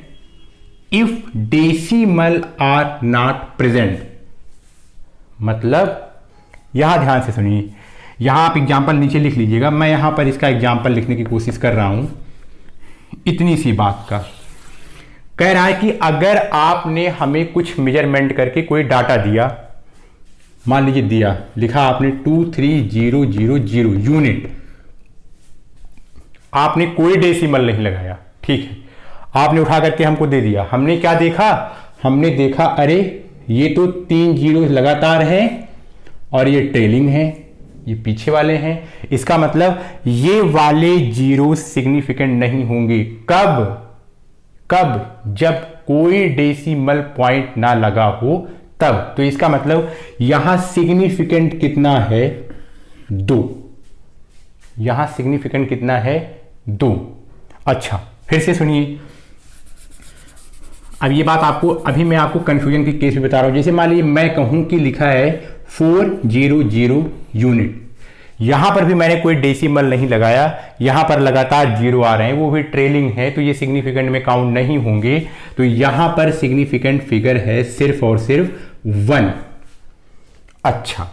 if decimal are not present। मतलब यहां ध्यान से सुनिए, यहां आप एग्जाम्पल नीचे लिख लीजिएगा, मैं यहां पर इसका एग्जाम्पल लिखने की कोशिश कर रहा हूं। इतनी सी बात का कह रहा है कि अगर आपने हमें कुछ मेजरमेंट करके कोई डाटा दिया, मान लीजिए दिया, लिखा आपने 23000 यूनिट, आपने कोई डेसिमल नहीं लगाया, ठीक है, आपने उठा करके हमको दे दिया। हमने क्या देखा? हमने देखा अरे ये तो 3 जीरो लगातार हैं और ये ट्रेलिंग है, ये पीछे वाले हैं, इसका मतलब ये वाले जीरो सिग्निफिकेंट नहीं होंगे। कब? जब कोई डेसिमल पॉइंट ना लगा हो तब। तो इसका मतलब यहां सिग्निफिकेंट कितना है? 2। यहां सिग्निफिकेंट कितना है? 2। अच्छा, फिर से सुनिए, अब ये बात आपको, अभी मैं आपको कंफ्यूजन की केस भी बता रहा हूं। जैसे मान लीजिए मैं कहूं कि लिखा है 400 यूनिट, यहां पर भी मैंने कोई डेसिमल नहीं लगाया, यहां पर लगातार जीरो आ रहे हैं, वो भी ट्रेलिंग है, तो ये सिग्निफिकेंट में काउंट नहीं होंगे। तो यहां पर सिग्निफिकेंट फिगर है सिर्फ और सिर्फ 1। अच्छा,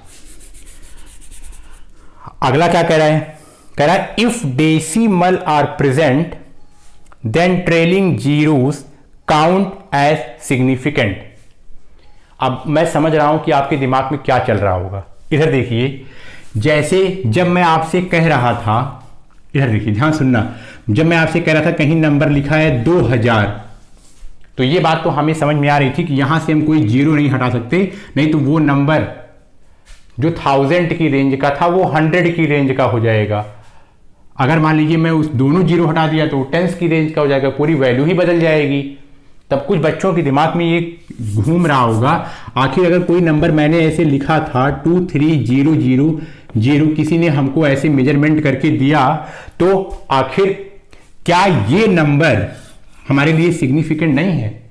अगला क्या कह रहा है? कह रहा है if decimal are present then trailing zeros count as significant. अब मैं समझ रहा हूं कि आपके दिमाग में क्या चल रहा होगा। इधर देखिए, जैसे जब मैं आपसे कह रहा था, इधर देखिए, ध्यान सुनना, जब मैं आपसे कह रहा था कहीं नंबर लिखा है 2000, तो ये बात तो हमें समझ में आ रही थी कि यहां से हम कोई जीरो नहीं हटा सकते, नहीं तो वो नंबर जो 1000 की रेंज का था वो 100 की रेंज का हो जाएगा। अगर मान लीजिए मैं उस दोनों जीरो हटा दिया तो 10s की रेंज का हो जाएगा, पूरी वैल्यू ही बदल जाएगी। तब कुछ बच्चों के दिमाग में ये घूम रहा होगा, आखिर अगर कोई नंबर मैंने ऐसे लिखा था 2300, किसी ने हमको ऐसे मेजरमेंट करके दिया, तो आखिर क्या ये नंबर हमारे लिए सिग्निफिकेंट नहीं है?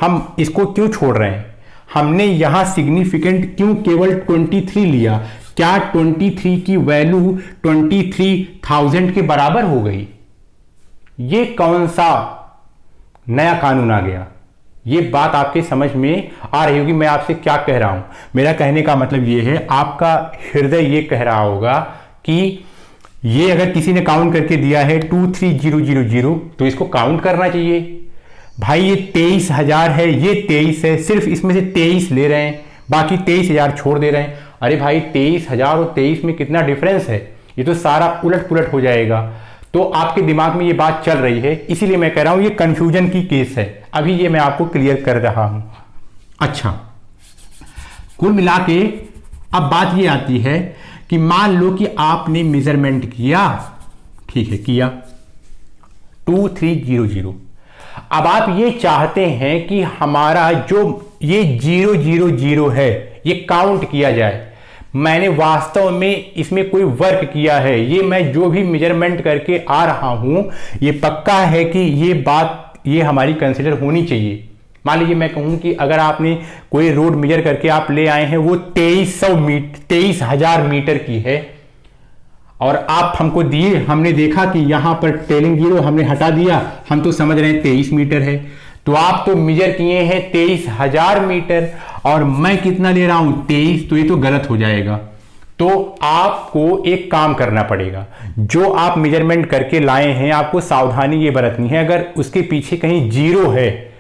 हम इसको क्यों छोड़ रहे हैं? हमने यहां सिग्निफिकेंट क्यों केवल 23 लिया? क्या 23 की वैल्यू 23,000 के बराबर हो गई? ये कौन सा नया कानून आ गया? ये बात आपके समझ में आ रही होगी मैं आपसे क्या कह रहा हूं। मेरा कहने का मतलब ये है, आपका हृदय ये कह रहा होगा कि ये अगर किसी ने काउंट करके दिया है 23000 तो इसको काउंट करना चाहिए। भाई ये 23,000 है, ये 23 है, सिर्फ इसमें से 23 ले रहे हैं, बाकी 23,000 छोड़ दे रहे हैं। अरे भाई 23,000 और 23 में कितना डिफरेंस है? ये तो सारा उलट पुलट हो जाएगा। तो आपके दिमाग में ये बात चल रही है, इसीलिए मैं कह रहा हूं ये कंफ्यूजन की केस है। अभी ये मैं आपको क्लियर कर रहा हूं। अच्छा, कुल मिला के अब बात ये आती है कि मान लो कि आपने मेजरमेंट किया, ठीक है, किया 2300। अब आप ये चाहते हैं कि हमारा जो ये 000 है ये काउंट किया जाए। मैंने वास्तव में इसमें कोई वर्क किया है, ये मैं जो भी मेजरमेंट करके आ रहा हूं ये पक्का है कि ये बात ये हमारी कंसिडर होनी चाहिए। मान लीजिए मैं कहूं कि अगर आपने कोई रोड मेजर करके आप ले आए हैं, वो 23,000 मीटर की है और आप हमको दिए, हमने देखा कि यहां पर ट्रेलिंग जीरो हमने हटा दिया, हम तो समझ रहे हैं 23 मीटर है, तो आप तो मेजर किए हैं 23,000 मीटर और मैं कितना ले रहा हूं 23, तो ये तो गलत हो जाएगा। तो आपको एक काम करना पड़ेगा, जो आप मेजरमेंट करके लाए हैं आपको सावधानी ये बरतनी है। अगर उसके पीछे कहीं जीरो है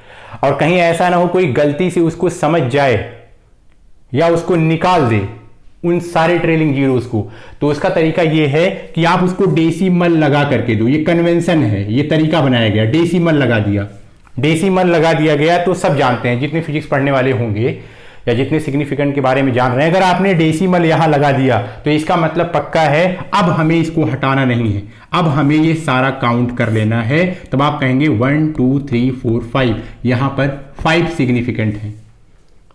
और कहीं ऐसा ना हो कोई गलती से उसको समझ जाए या उसको निकाल दे उन सारे ट्रेलिंग जीरोस को, तो उसका तरीका ये है कि आप उसको डेसिमल लगा करके दो। ये कन्वेंशन है, ये तरीका बनाया गया, डेसिमल लगा दिया। डेसिमल लगा दिया गया तो सब जानते हैं, जितने फिजिक्स पढ़ने वाले होंगे या जितने सिग्निफिकेंट के बारे में जान रहे हैं, अगर आपने डेसिमल यहां लगा दिया तो इसका मतलब पक्का है अब हमें इसको हटाना नहीं है, अब हमें ये सारा काउंट कर लेना है। तब आप कहेंगे 1 2 3 4 5, यहां पर 5 सिग्निफिकेंट है।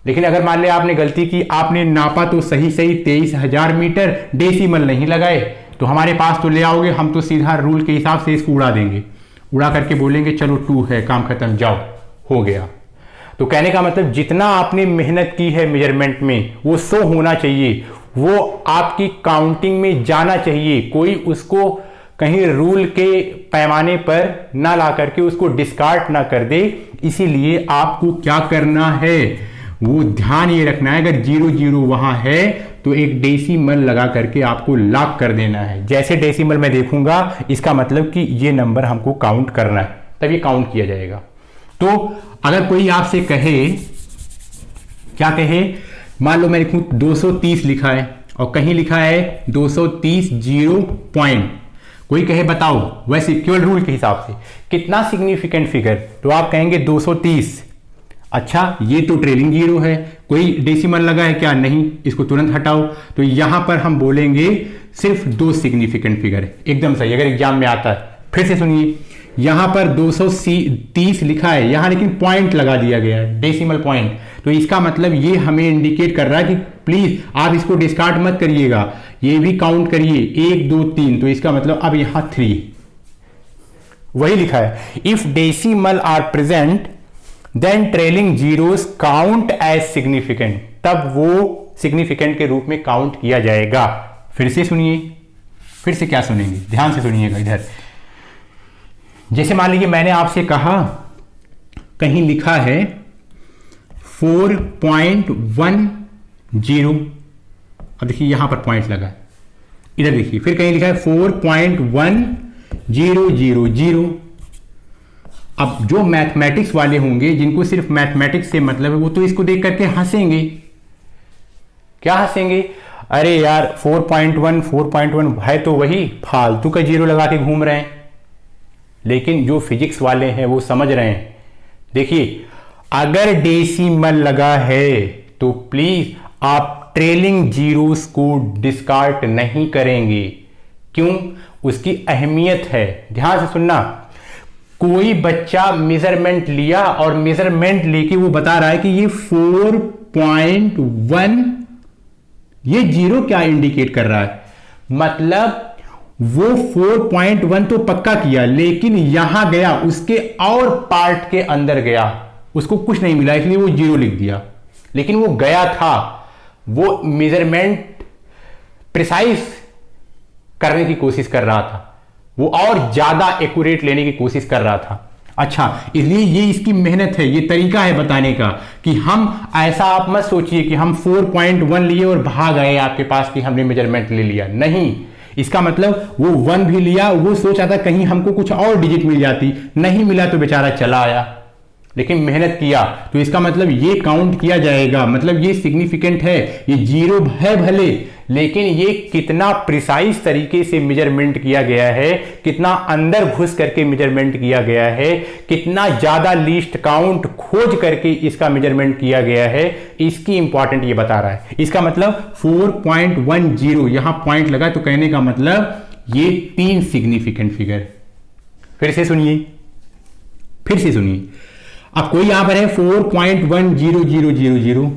लेकिन अगर मान लिया आपने गलती की, आपने नापा तो सही 23,000 मीटर, डेसिमल नहीं लगाए, तो हमारे पास तो ले आओगे, हम तो सीधा रूल के हिसाब से इसको उड़ा देंगे, उड़ा करके बोलेंगे चलो 2 है, काम खत्म, जाओ, हो गया। तो कहने का मतलब जितना आपने मेहनत की है मेजरमेंट में वो 100 होना चाहिए, वो आपकी काउंटिंग में जाना चाहिए। कोई उसको कहीं रूल के पैमाने पर ना ला करके उसको डिस्कार्ड ना कर दे। इसीलिए आपको क्या करना है, वो ध्यान ये रखना है, अगर 00 वहां है तो एक डेसिमल लगा करके आपको लॉक कर देना है। जैसे डेसिमल मैं देखूंगा इसका मतलब कि ये नंबर हमको काउंट करना है, तब ये काउंट किया जाएगा। तो अगर कोई आपसे कहे, क्या कहे, मान लो मैं लिखूं 230 लिखा है और कहीं लिखा है 230 जीरो पॉइंट, कोई कहे बताओ वैसे केवल रूल के हिसाब से कितना सिग्निफिकेंट फिगर, तो आप कहेंगे 230। अच्छा, ये तो ट्रेलिंग जीरो है, कोई डेसिमल लगा है क्या? नहीं, इसको तुरंत हटाओ। तो यहां पर हम बोलेंगे सिर्फ 2 सिग्निफिकेंट फिगर है। एकदम सही, अगर एग्जाम में आता है। फिर से सुनिए, यहां पर 230 लिखा है, यहां लेकिन पॉइंट लगा दिया गया है, डेसिमल पॉइंट। तो इसका मतलब ये हमें इंडिकेट कर रहा है कि प्लीज आप इसको डिस्कार्ड मत करिएगा, ये भी काउंट करिए, 1 2 3। तो इसका मतलब अब यहां 3 वही लिखा है, if decimal are present then trailing zeros count as significant, तब वो सिग्निफिकेंट के रूप में काउंट किया जाएगा। फिर से सुनिए, फिर से क्या सुनेंगे, ध्यान से सुनिएगा इधर। जैसे मान लीजिए मैंने आपसे कहा कहीं लिखा है 4.10, अब देखिए यहां पर पॉइंट लगा है, इधर देखिए फिर कहीं लिखा है 4.1000। अब जो मैथमेटिक्स वाले होंगे जिनको सिर्फ मैथमेटिक्स से मतलब है वो तो इसको देख करके हंसेंगे। क्या हंसेंगे, अरे यार 4.1 है तो वही, फालतू का जीरो लगा के घूम रहे हैं। लेकिन जो फिजिक्स वाले हैं वो समझ रहे हैं। देखिए अगर डेसिमल लगा है तो प्लीज आप ट्रेलिंग जीरोस को डिस्कार्ड नहीं करेंगे। क्यों, उसकी अहमियत है, ध्यान से सुनना। कोई बच्चा मेजरमेंट लिया और मेजरमेंट लेके वो बता रहा है कि ये 4.1, ये जीरो क्या इंडिकेट कर रहा है, मतलब वो 4.1 तो पक्का किया लेकिन यहां गया, उसके और पार्ट के अंदर गया, उसको कुछ नहीं मिला इसलिए वो जीरो लिख दिया। लेकिन वो गया था, वो मेजरमेंट प्रिसाइज करने की कोशिश कर रहा था, वो और ज्यादा एक्यूरेट लेने की कोशिश कर रहा था। अच्छा, इसलिए ये इसकी मेहनत है, ये तरीका है बताने का कि हम ऐसा, आप मत सोचिए कि हम 4.1 लिए और भाग आए आपके पास कि हमने मेजरमेंट ले लिया, नहीं। इसका मतलब वो 1 भी लिया, वो सोचा था कहीं हमको कुछ और डिजिट मिल जाती, नहीं मिला तो बेचारा चला आया, लेकिन मेहनत किया तो इसका मतलब ये काउंट किया जाएगा, मतलब ये सिग्निफिकेंट है। ये जीरो है भले, लेकिन ये कितना प्रिसाइज तरीके से मेजरमेंट किया गया है, कितना अंदर घुस करके मेजरमेंट किया गया है, कितना ज्यादा लीस्ट काउंट खोज करके इसका मेजरमेंट किया गया है, इसकी इंपॉर्टेंट ये बता रहा है। इसका मतलब 4.10 यहां पॉइंट लगा तो कहने का मतलब ये 3 सिग्निफिकेंट फिगर। फिर से सुनिए, फिर से सुनिए। अब कोई यहां पर है 4.1000,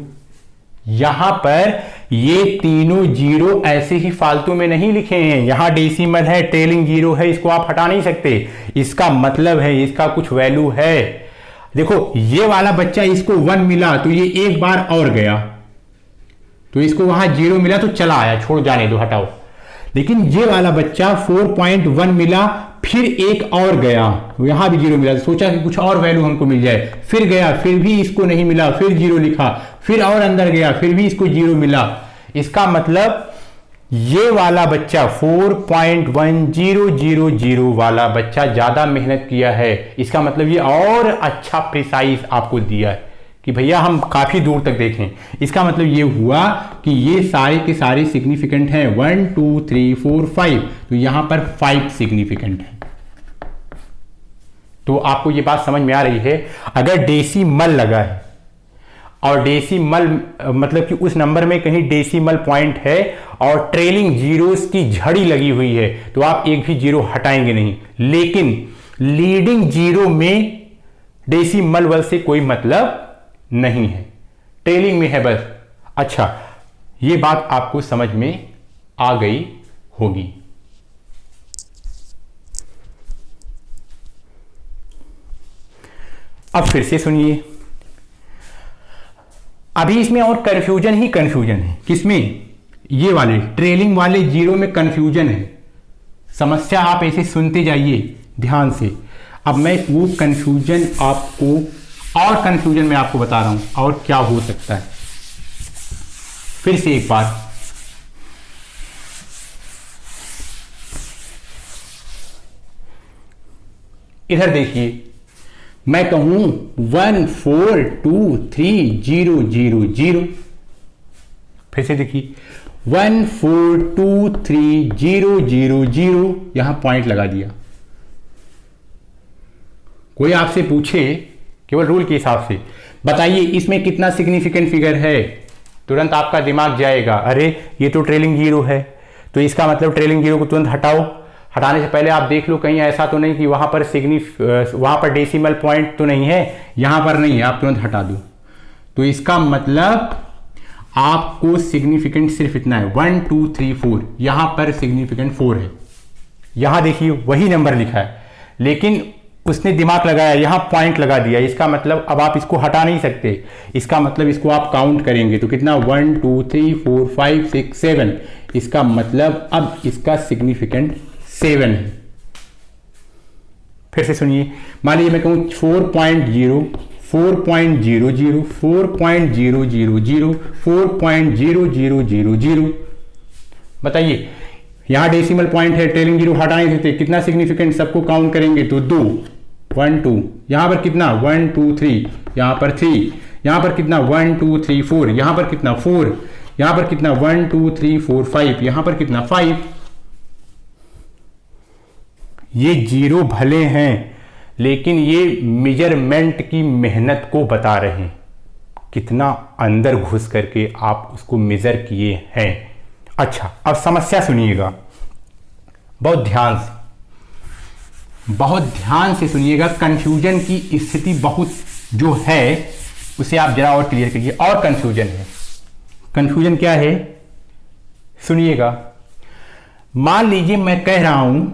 यहां पर ये तीनों जीरो ऐसे ही फालतू में नहीं लिखे हैं, यहां डेसिमल है, ट्रेलिंग जीरो है, इसको आप हटा नहीं सकते, इसका मतलब है इसका कुछ वैल्यू है। देखो ये वाला बच्चा, इसको 1 मिला तो ये एक बार और गया, तो इसको वहां जीरो मिला तो चला आया, छोड़ जाने दो, हटाओ। लेकिन ये वाला बच्चा 4.1 मिला, फिर एक और गया, यहां भी जीरो मिला, सोचा कि कुछ और वैल्यू हमको मिल जाए, फिर गया, फिर भी इसको नहीं मिला, फिर जीरो लिखा, फिर और अंदर गया, फिर भी इसको जीरो मिला। इसका मतलब ये वाला बच्चा 4.1000 वाला बच्चा ज्यादा मेहनत किया है। इसका मतलब ये और अच्छा प्रिसाइज आपको दिया है कि भैया हम काफी दूर तक देखें। इसका मतलब ये हुआ कि ये सारे के सारे सिग्निफिकेंट हैं, 1 2 3 4 5, तो यहां पर 5 सिग्निफिकेंट है। तो आपको ये बात समझ में आ रही है। अगर डेसिमल लगा है और डेसिमल मतलब कि उस नंबर में कहीं डेसिमल पॉइंट है और ट्रेलिंग जीरोस की झड़ी लगी हुई है तो आप एक भी जीरो हटाएंगे नहीं। लेकिन लीडिंग जीरो में डेसिमल वर्ड से कोई मतलब नहीं है, ट्रेलिंग में है बस। अच्छा, ये बात आपको समझ में आ गई होगी। अब फिर से सुनिए, अभी इसमें और कंफ्यूजन ही कंफ्यूजन है। किसमें? ये वाले ट्रेलिंग वाले जीरो में कंफ्यूजन है। समस्या आप ऐसे सुनते जाइए ध्यान से। अब मैं वो कंफ्यूजन आपको, और कंफ्यूजन मैं आपको बता रहा हूं और क्या हो सकता है। फिर से एक बार, इधर देखिए, मैं कहूं 142300, फिर से देखिए 142300, यहां पॉइंट लगा दिया। कोई आपसे पूछे केवल रूल के हिसाब से, बताइए इसमें कितना सिग्निफिकेंट फिगर है, तुरंत आपका दिमाग जाएगा अरे ये तो ट्रेलिंग जीरो है, तो इसका मतलब ट्रेलिंग जीरो को तुरंत हटाओ। हटाने से पहले आप देख लो कहीं ऐसा तो नहीं कि वहां पर डेसिमल पॉइंट तो नहीं है, यहां पर नहीं है, आप तुरंत हटा दो। तो इसका मतलब आपको सिग्निफिकेंट सिर्फ इतना है 1 2 3 4, यहां पर सिग्निफिकेंट 4 है। यहां देखिए वही नंबर लिखा है, लेकिन उसने दिमाग लगाया, यहां पॉइंट लगा दिया, इसका मतलब अब आप इसको हटा नहीं सकते, इसका मतलब इसको आप काउंट करेंगे तो कितना 1 2 3 4 5 6 7, इसका मतलब अब इसका सिग्निफिकेंट 7 है। फिर से सुनिए, मान लीजिए मैं कहूं 4.0 4.00 4.000 4.0000, बताइए यहां डेसिमल पॉइंट है, ट्रेलिंग जीरो हटा नहीं सकते, कितना सिग्निफिकेंट, सबको काउंट करेंगे तो 2 1 2, यहां पर कितना 1 2 3, यहां पर 3, यहां पर कितना 1 2 3 4, यहां पर कितना 4, यहां पर कितना 1 2 3 4 5, यहां पर कितना 5। ये जीरो भले हैं लेकिन ये मेजरमेंट की मेहनत को बता रहे हैं, कितना अंदर घुस करके आप उसको मेजर किए हैं। अच्छा, अब समस्या सुनिएगा, बहुत ध्यान से सुनिएगा, कंफ्यूजन की स्थिति बहुत जो है उसे आप जरा और क्लियर करिए। और कंफ्यूजन है, कंफ्यूजन क्या है सुनिएगा। मान लीजिए मैं कह रहा हूं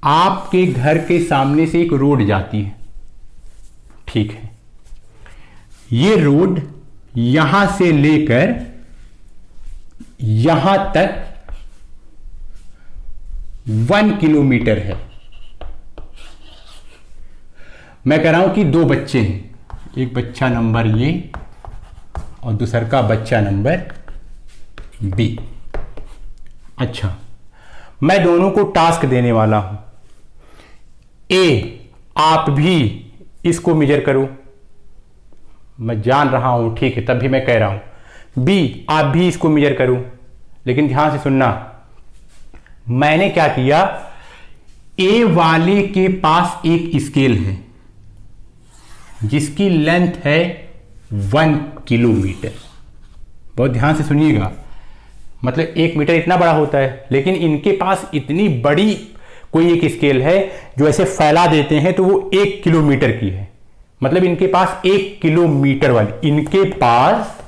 आपके घर के सामने से एक रोड जाती है, ठीक है, ये रोड यहां से लेकर यहां तक 1 किलोमीटर है। मैं कह रहा हूं कि 2 बच्चे हैं, एक बच्चा नंबर ए और दूसर का बच्चा नंबर बी। अच्छा, मैं दोनों को टास्क देने वाला हूं, ए आप भी इसको मेजर करो, मैं जान रहा हूं, ठीक है, तब भी मैं कह रहा हूं बी आप भी इसको मेजर करो। लेकिन ध्यान से सुनना, मैंने क्या किया, ए वाले के पास एक स्केल है जिसकी लेंथ है 1 किलोमीटर। बहुत ध्यान से सुनिएगा, मतलब 1 मीटर इतना बड़ा होता है, लेकिन इनके पास इतनी बड़ी कोई एक स्केल है जो ऐसे फैला देते हैं तो वो 1 किलोमीटर की है। मतलब इनके पास 1 किलोमीटर वाली, इनके पास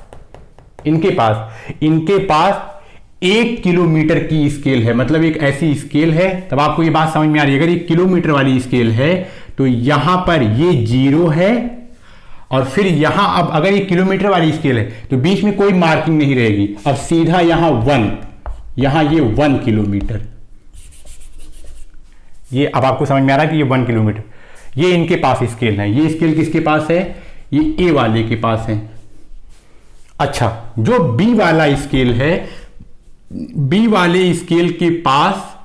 1 किलोमीटर की स्केल है, मतलब एक ऐसी स्केल है। तब आपको ये बात समझ में आ रही है, अगर 1 किलोमीटर वाली स्केल है तो यहां पर ये 0 है और फिर यहां, अब अगर 1 किलोमीटर वाली स्केल है तो बीच में कोई मार्किंग नहीं रहेगी, अब सीधा यहां 1, यहां ये 1 किलोमीटर। ये अब आपको समझ में आ रहा है कि ये 1 किलोमीटर, ये इनके पास स्केल है। ये स्केल किसके पास है, ये ए वाले के पास है। अच्छा, जो बी वाला स्केल है, बी वाले स्केल के पास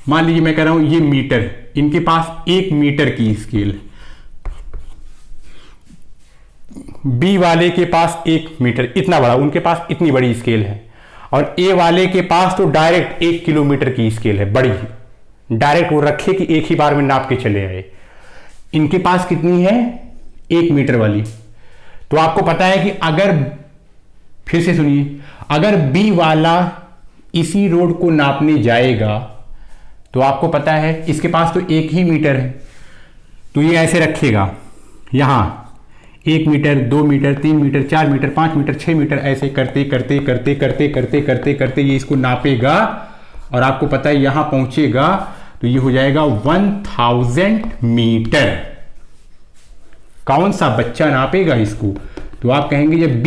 मान लीजिए मैं कह रहा हूं ये मीटर, इनके पास 1 मीटर की स्केल है। बी वाले के पास 1 मीटर, इतना बड़ा, उनके पास इतनी बड़ी स्केल है। और ए वाले के पास तो डायरेक्ट 1 किलोमीटर की स्केल है, बड़ी, डायरेक्ट वो रखे कि एक ही बार में नाप के चले आए। इनके पास कितनी है, 1 मीटर वाली। तो आपको पता है कि अगर, फिर से सुनिए, अगर बी वाला इसी रोड को नापने जाएगा तो आपको पता है इसके पास तो 1 ही मीटर है, तो ये ऐसे रखेगा, यहां 1 metre 2 metre 3 metre 4 metre 5 metre 6 metre, ऐसे करते करते करते करते करते करते करते ये इसको नापेगा और आपको पता है यहां पहुंचेगा तो ये हो जाएगा 1000 मीटर। कौन सा बच्चा नापेगा इसको, तो आप कहेंगे जब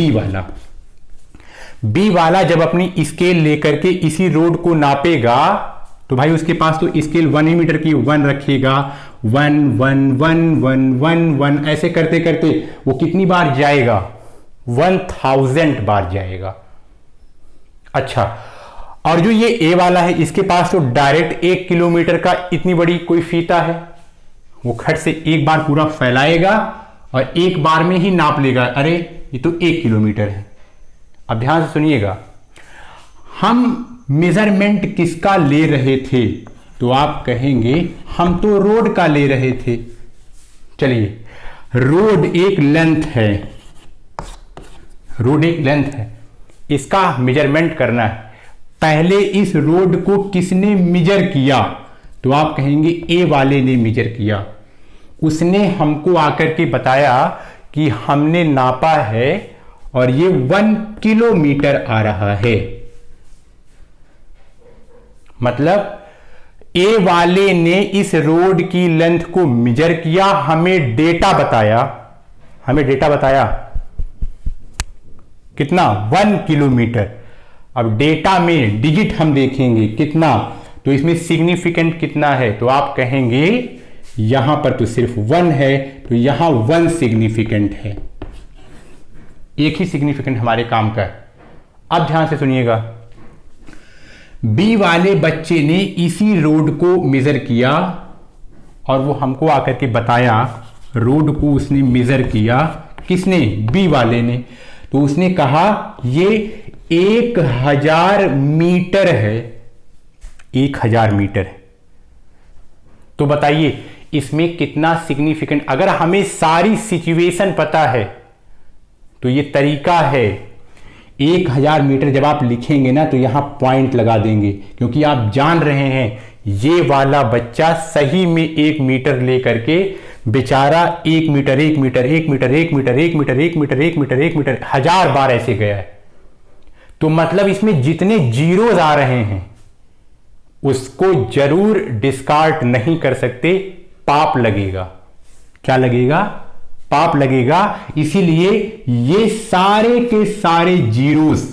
बी वाला जब अपनी स्केल लेकर के इसी रोड को नापेगा तो भाई उसके पास तो स्केल 1 ही मीटर की, 1 रखेगा, 1 1 1 1 1 1 ऐसे करते करते वो कितनी बार जाएगा, 1000 बार जाएगा। अच्छा, और जो ये ए वाला है इसके पास तो डायरेक्ट 1 किलोमीटर का इतनी बड़ी कोई फीता है, वो खट से एक बार पूरा फैलाएगा और एक बार में ही नाप लेगा, अरे ये तो 1 किलोमीटर है। अब ध्यान से सुनिएगा, हम मेजरमेंट किसका ले रहे थे, तो आप कहेंगे हम तो रोड का ले रहे थे। चलिए, रोड एक लेंथ है, रोड एक लेंथ है, इसका मेजरमेंट करना है। पहले इस रोड को किसने मेजर किया, तो आप कहेंगे ए वाले ने मेजर किया। उसने हमको आकर के बताया कि हमने नापा है और ये 1 किलोमीटर आ रहा है। मतलब ए वाले ने इस रोड की लेंथ को मेजर किया, हमें डेटा बताया कितना 1 किलोमीटर। अब डेटा में डिजिट हम देखेंगे कितना, तो इसमें सिग्निफिकेंट कितना है, तो आप कहेंगे यहां पर तो सिर्फ 1 है, तो यहां 1 सिग्निफिकेंट है, एक ही सिग्निफिकेंट हमारे काम का। अब ध्यान से सुनिएगा, बी वाले बच्चे ने इसी रोड को मेजर किया और वो हमको आकर के बताया, रोड को उसने मेजर किया, किसने, बी वाले ने। तो उसने कहा ये 1000 मीटर है, 1000 मीटर है। तो बताइए इसमें कितना सिग्निफिकेंट, अगर हमें सारी सिचुएशन पता है तो ये तरीका है, 1000 मीटर जब आप लिखेंगे ना तो यहां पॉइंट लगा देंगे, क्योंकि आप जान रहे हैं ये वाला बच्चा सही में 1 मीटर लेकर के बेचारा 1 metre 1 metre 1 metre 1 metre 1 metre 1 metre 1 metre 1 metre 1000 बार ऐसे गया है। तो मतलब इसमें जितने जीरोज आ रहे हैं उसको जरूर डिस्कार्ड नहीं कर सकते, पाप लगेगा। क्या लगेगा, पाप लगेगा। इसीलिए ये सारे के सारे जीरोस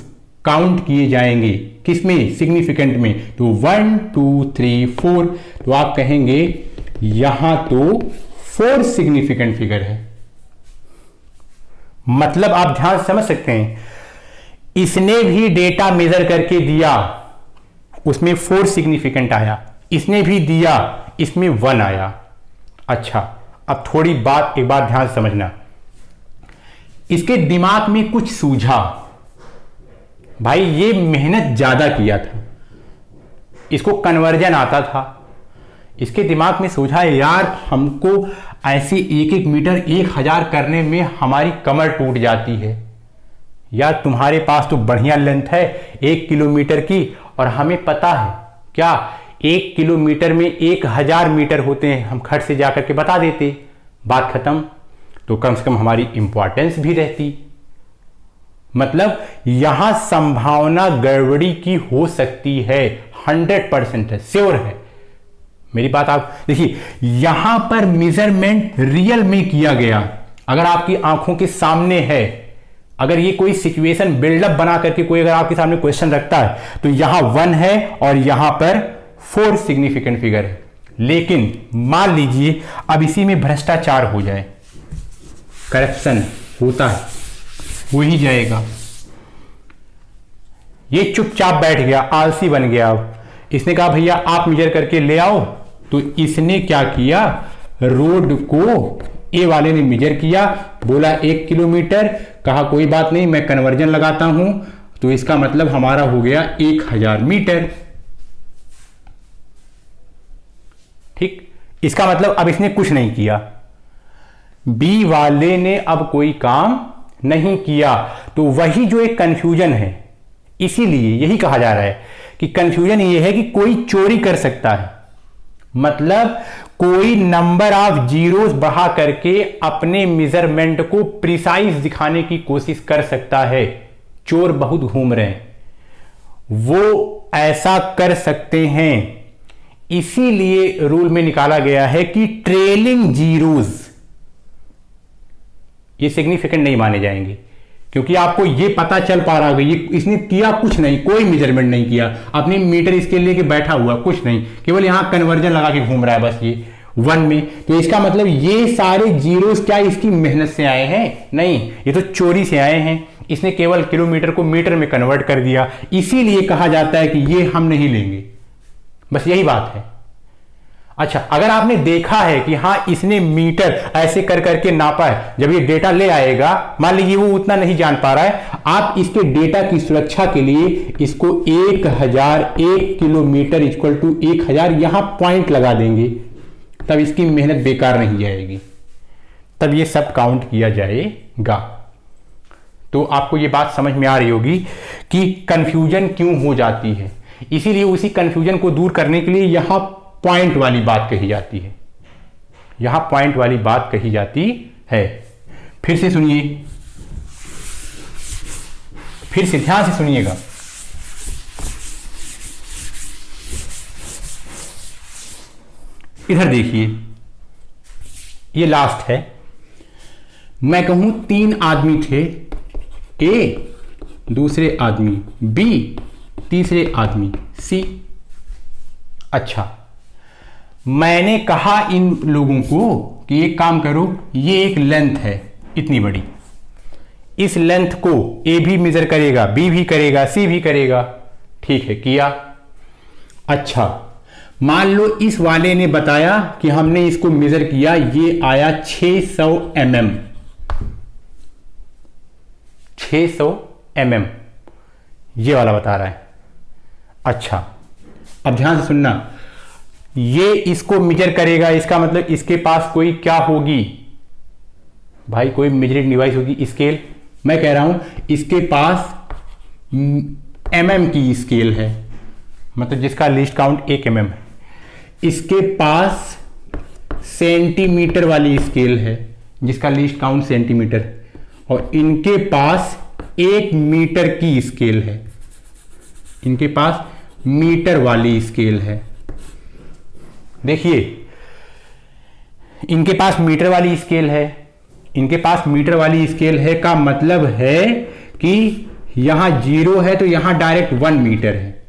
काउंट किए जाएंगे, किसमें, सिग्निफिकेंट में। तो 1 2 3 4, तो आप कहेंगे यहां तो 4 सिग्निफिकेंट फिगर है। मतलब आप ध्यान से समझ सकते हैं, इसने भी डेटा मेजर करके दिया, उसमें 4 सिग्निफिकेंट आया, इसने भी दिया, इसमें 1 आया। अच्छा, अब थोड़ी बात एक बार ध्यान से समझना, इसके दिमाग में कुछ सूझा, भाई ये मेहनत ज्यादा किया था, इसको कन्वर्जन आता था, इसके दिमाग में सूझा यार हमको ऐसे 1-1 मीटर 1000 करने में हमारी कमर टूट जाती है। यार तुम्हारे पास तो बढ़िया लेंथ है 1 किलोमीटर की, और हमें पता है क्या 1 किलोमीटर में 1000 मीटर होते हैं, हम खट से जाकर के बता देते, बात खत्म। तो कम से कम हमारी इंपॉर्टेंस भी रहती। मतलब यहां संभावना गड़बड़ी की हो सकती है, 100% है, श्योर है। मेरी बात आप देखिए, यहां पर मेजरमेंट रियल में किया गया, अगर आपकी आंखों के सामने है, अगर ये कोई सिचुएशन बिल्डअप बना करके कोई अगर आपके सामने क्वेश्चन रखता है तो यहां 1 है और यहां पर 4 सिग्निफिकेंट फिगर है। लेकिन मान लीजिए अब इसी में भ्रष्टाचार हो जाए, करप्शन होता है, हो ही जाएगा, ये चुपचाप बैठ गया, आलसी बन गया। अब इसने कहा भैया आप मेजर करके ले आओ, तो इसने क्या किया, रोड को ए वाले ने मेजर किया, बोला 1 किलोमीटर, कहा कोई बात नहीं मैं कन्वर्जन लगाता हूं, तो इसका मतलब हमारा हो गया 1000 मीटर। ठीक, इसका मतलब अब इसने कुछ नहीं किया, बी वाले ने अब कोई काम नहीं किया। तो वही जो एक कंफ्यूजन है, इसीलिए यही कहा जा रहा है कि कंफ्यूजन ये है कि कोई चोरी कर सकता है, मतलब कोई नंबर ऑफ जीरोस बढ़ा करके अपने मेजरमेंट को प्रिसाइज दिखाने की कोशिश कर सकता है। चोर बहुत घूम रहे हैं, वो ऐसा कर सकते हैं, इसीलिए रूल में निकाला गया है कि ट्रेलिंग जीरोस ये सिग्निफिकेंट नहीं माने जाएंगे, क्योंकि आपको ये पता चल पा रहा होगा ये इसने किया कुछ नहीं, कोई मेजरमेंट नहीं किया, अपने मीटर स्केल लेके बैठा हुआ, कुछ नहीं, केवल यहां कन्वर्जन लगा के घूम रहा है बस ये 1 में। तो इसका मतलब ये सारे जीरोस क्या इसकी मेहनत से आए हैं? नहीं, ये तो चोरी से आए हैं। इसने केवल किलोमीटर को मीटर में कन्वर्ट कर दिया, इसीलिए कहा जाता है कि ये हम नहीं लेंगे, बस यही बात है। अच्छा, अगर आपने देखा है कि हाँ इसने मीटर ऐसे कर करके नापा है, जब ये डेटा ले आएगा, मान लीजिए वो उतना नहीं जान पा रहा है, आप इसके डेटा की सुरक्षा के लिए इसको 1000 1 किलोमीटर इक्वल टू 1000 यहां पॉइंट लगा देंगे, तब इसकी मेहनत बेकार नहीं जाएगी, तब ये सब काउंट किया जाएगा। तो आपको ये बात समझ में आ रही होगी कि कंफ्यूजन क्यों हो जाती है। इसीलिए उसी कंफ्यूजन को दूर करने के लिए यहां पॉइंट वाली बात कही जाती है, यहां पॉइंट वाली बात कही जाती है। फिर से सुनिए, फिर से ध्यान से सुनिएगा। इधर देखिए, ये लास्ट है। मैं कहूं 3 आदमी थे, ए, दूसरे आदमी बी, तीसरे आदमी सी। अच्छा, मैंने कहा इन लोगों को कि एक काम करो, ये एक लेंथ है इतनी बड़ी, इस लेंथ को ए भी मेजर करेगा, बी भी करेगा, सी भी करेगा। ठीक है, किया। अच्छा, मान लो इस वाले ने बताया कि हमने इसको मेजर किया, ये आया 600 mm, 600 mm ये वाला बता रहा है। अच्छा, अब ध्यान से सुनना, ये इसको मेजर करेगा, इसका मतलब इसके पास कोई क्या होगी भाई, कोई मेजरिंग डिवाइस होगी, स्केल। मैं कह रहा हूं इसके पास mm की स्केल है, मतलब जिसका लीस्ट काउंट 1 mm है। इसके पास सेंटीमीटर वाली स्केल है जिसका लीस्ट काउंट सेंटीमीटर, और इनके पास 1 मीटर की स्केल है, इनके पास मीटर वाली स्केल है। देखिए, इनके पास मीटर वाली स्केल है, इनके पास मीटर वाली स्केल है का मतलब है कि यहां 0 है तो यहां डायरेक्ट 1 मीटर है,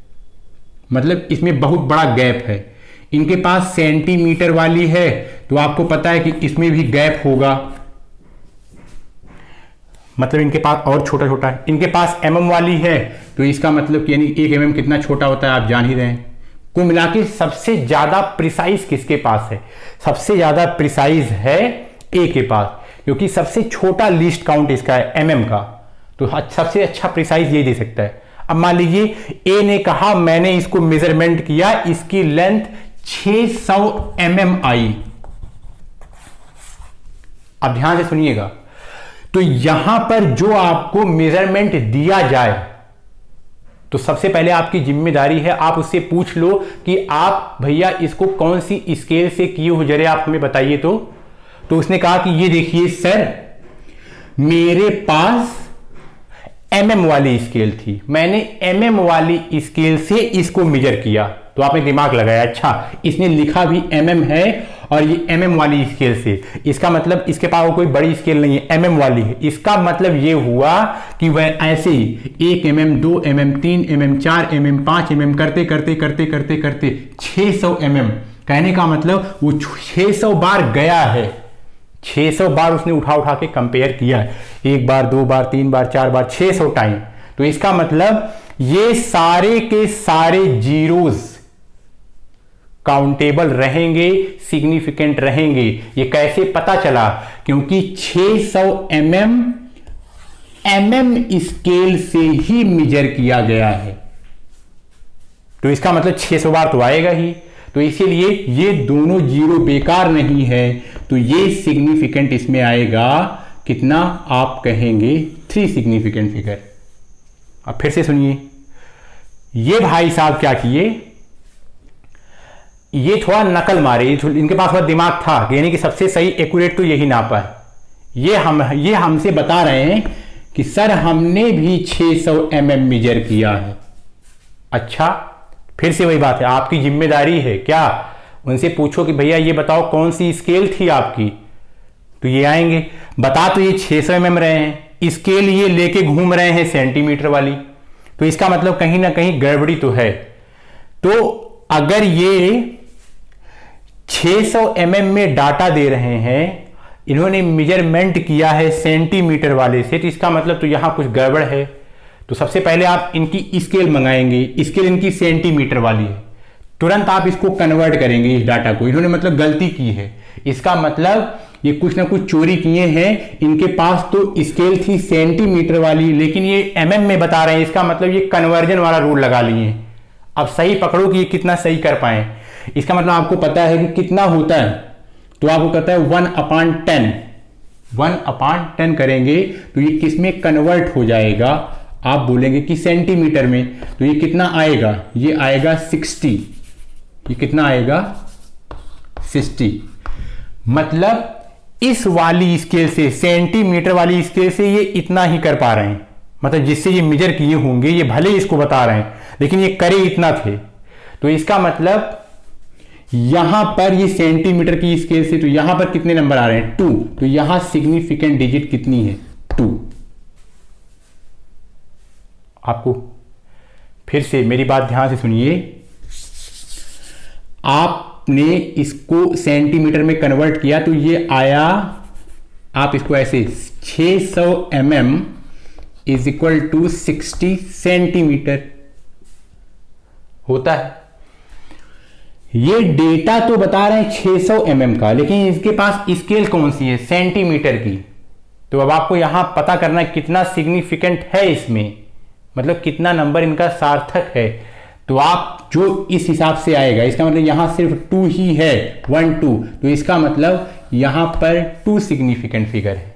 मतलब इसमें बहुत बड़ा गैप है। इनके पास सेंटीमीटर वाली है तो आपको पता है कि इसमें भी गैप होगा, मतलब इनके पास और छोटा छोटा है। इनके पास mm वाली है तो इसका मतलब कि यानी 1 mm कितना छोटा होता है आप जान ही रहे हैं। कुल मिला के सबसे ज्यादा प्रिसाइज किसके पास है? सबसे ज्यादा प्रिसाइज है ए के पास, क्योंकि सबसे छोटा लीस्ट काउंट इसका है mm का, तो सबसे अच्छा प्रिसाइज ये दे सकता है। अब मान लीजिए ए ने कहा मैंने इसको मेजरमेंट किया, इसकी लेंथ 600 mm आई। अब ध्यान से सुनिएगा, तो यहां पर जो आपको मेजरमेंट दिया जाए तो सबसे पहले आपकी जिम्मेदारी है आप उससे पूछ लो कि आप भैया इसको कौन सी स्केल से किए हो, जरा आप हमें बताइए। तो उसने कहा कि ये देखिए सर, मेरे पास mm वाली स्केल थी, मैंने mm वाली स्केल से इसको मेजर किया। तो आपने दिमाग लगाया, अच्छा इसने लिखा भी mm है और ये mm वाली स्केल से, इसका मतलब इसके पास कोई बड़ी स्केल नहीं है, mm वाली है। इसका मतलब ये हुआ कि वह ऐसे ही 1 mm, 2 mm, 3 mm, 4 mm, 5 mm करते करते करते करते करते 600 mm, कहने का मतलब वो 600 बार गया है, 600 बार उसने उठा उठा के कंपेयर किया है, 1 बार 2 बार 3 बार 4 बार 600 टाइम। तो इसका मतलब ये सारे के सारे जीरोस काउंटेबल रहेंगे, सिग्निफिकेंट रहेंगे। ये कैसे पता चला? क्योंकि 600 mm स्केल से ही मेजर किया गया है, तो इसका मतलब 600 बार तो आएगा ही। तो इसीलिए ये दोनों जीरो बेकार नहीं है, तो ये सिग्निफिकेंट इसमें आएगा कितना, आप कहेंगे 3 सिग्निफिकेंट फिगर। अब फिर से सुनिए, ये भाई साहब क्या किए, ये थोड़ा नकल मारे, इनके पास थोड़ा दिमाग था, यानी कि सबसे सही एक्यूरेट तो यही नापा है। ये हमसे बता रहे हैं कि सर हमने भी 600 mm मेजर किया है। अच्छा, फिर से वही बात है, आपकी जिम्मेदारी है क्या, उनसे पूछो कि भैया ये बताओ कौन सी स्केल थी आपकी, तो ये आएंगे बता, तो ये 600 mm रहे हैं, स्केल ये लेके घूम रहे हैं सेंटीमीटर वाली, तो इसका मतलब कहीं ना कहीं गड़बड़ी तो है। तो अगर ये 600 mm में डाटा दे रहे हैं, इन्होंने मेजरमेंट किया है सेंटीमीटर वाले से, तो इसका मतलब तो यहां कुछ गड़बड़ है। तो सबसे पहले आप इनकी स्केल मंगाएंगे, स्केल इनकी सेंटीमीटर वाली है, तुरंत आप इसको कन्वर्ट करेंगे इस डाटा को, इन्होंने मतलब गलती की है, इसका मतलब ये कुछ ना कुछ चोरी किए हैं। इनके पास तो स्केल थी सेंटीमीटर वाली, लेकिन ये mm में बता रहे हैं, इसका मतलब ये कन्वर्जन वाला रूल लगा लिए। अब सही पकड़ो कि ये कितना सही कर पाए। इसका मतलब आपको पता है कि कितना होता है, तो आपको कहता है 1/10, 1/10 करेंगे तो ये किस में कन्वर्ट हो जाएगा, आप बोलेंगे कि सेंटीमीटर में, तो ये कितना आएगा, ये आएगा 60, ये कितना आएगा 60। मतलब इस वाली स्केल से, सेंटीमीटर वाली स्केल से ये इतना ही कर पा रहे हैं, मतलब जिससे ये मेजर किए होंगे, ये भले इसको बता रहे हैं लेकिन ये करे इतना थे। तो इसका मतलब यहां पर ये सेंटीमीटर की स्केल से, तो यहां पर कितने नंबर आ रहे हैं 2, तो यहां सिग्निफिकेंट डिजिट कितनी है 2। आपको फिर से मेरी बात ध्यान से सुनिए, आपने इसको सेंटीमीटर में कन्वर्ट किया तो ये आया, आप इसको ऐसे 600 mm is equal to 60 centimetre होता है। ये डेटा तो बता रहे हैं 600 mm का, लेकिन इसके पास स्केल कौन सी है, सेंटीमीटर की। तो अब आपको यहां पता करना है कितना सिग्निफिकेंट है इसमें, मतलब कितना नंबर इनका सार्थक है। तो आप जो इस हिसाब से आएगा, इसका मतलब यहां सिर्फ 2 ही है, 1 2, तो इसका मतलब यहां पर 2 सिग्निफिकेंट फिगर है।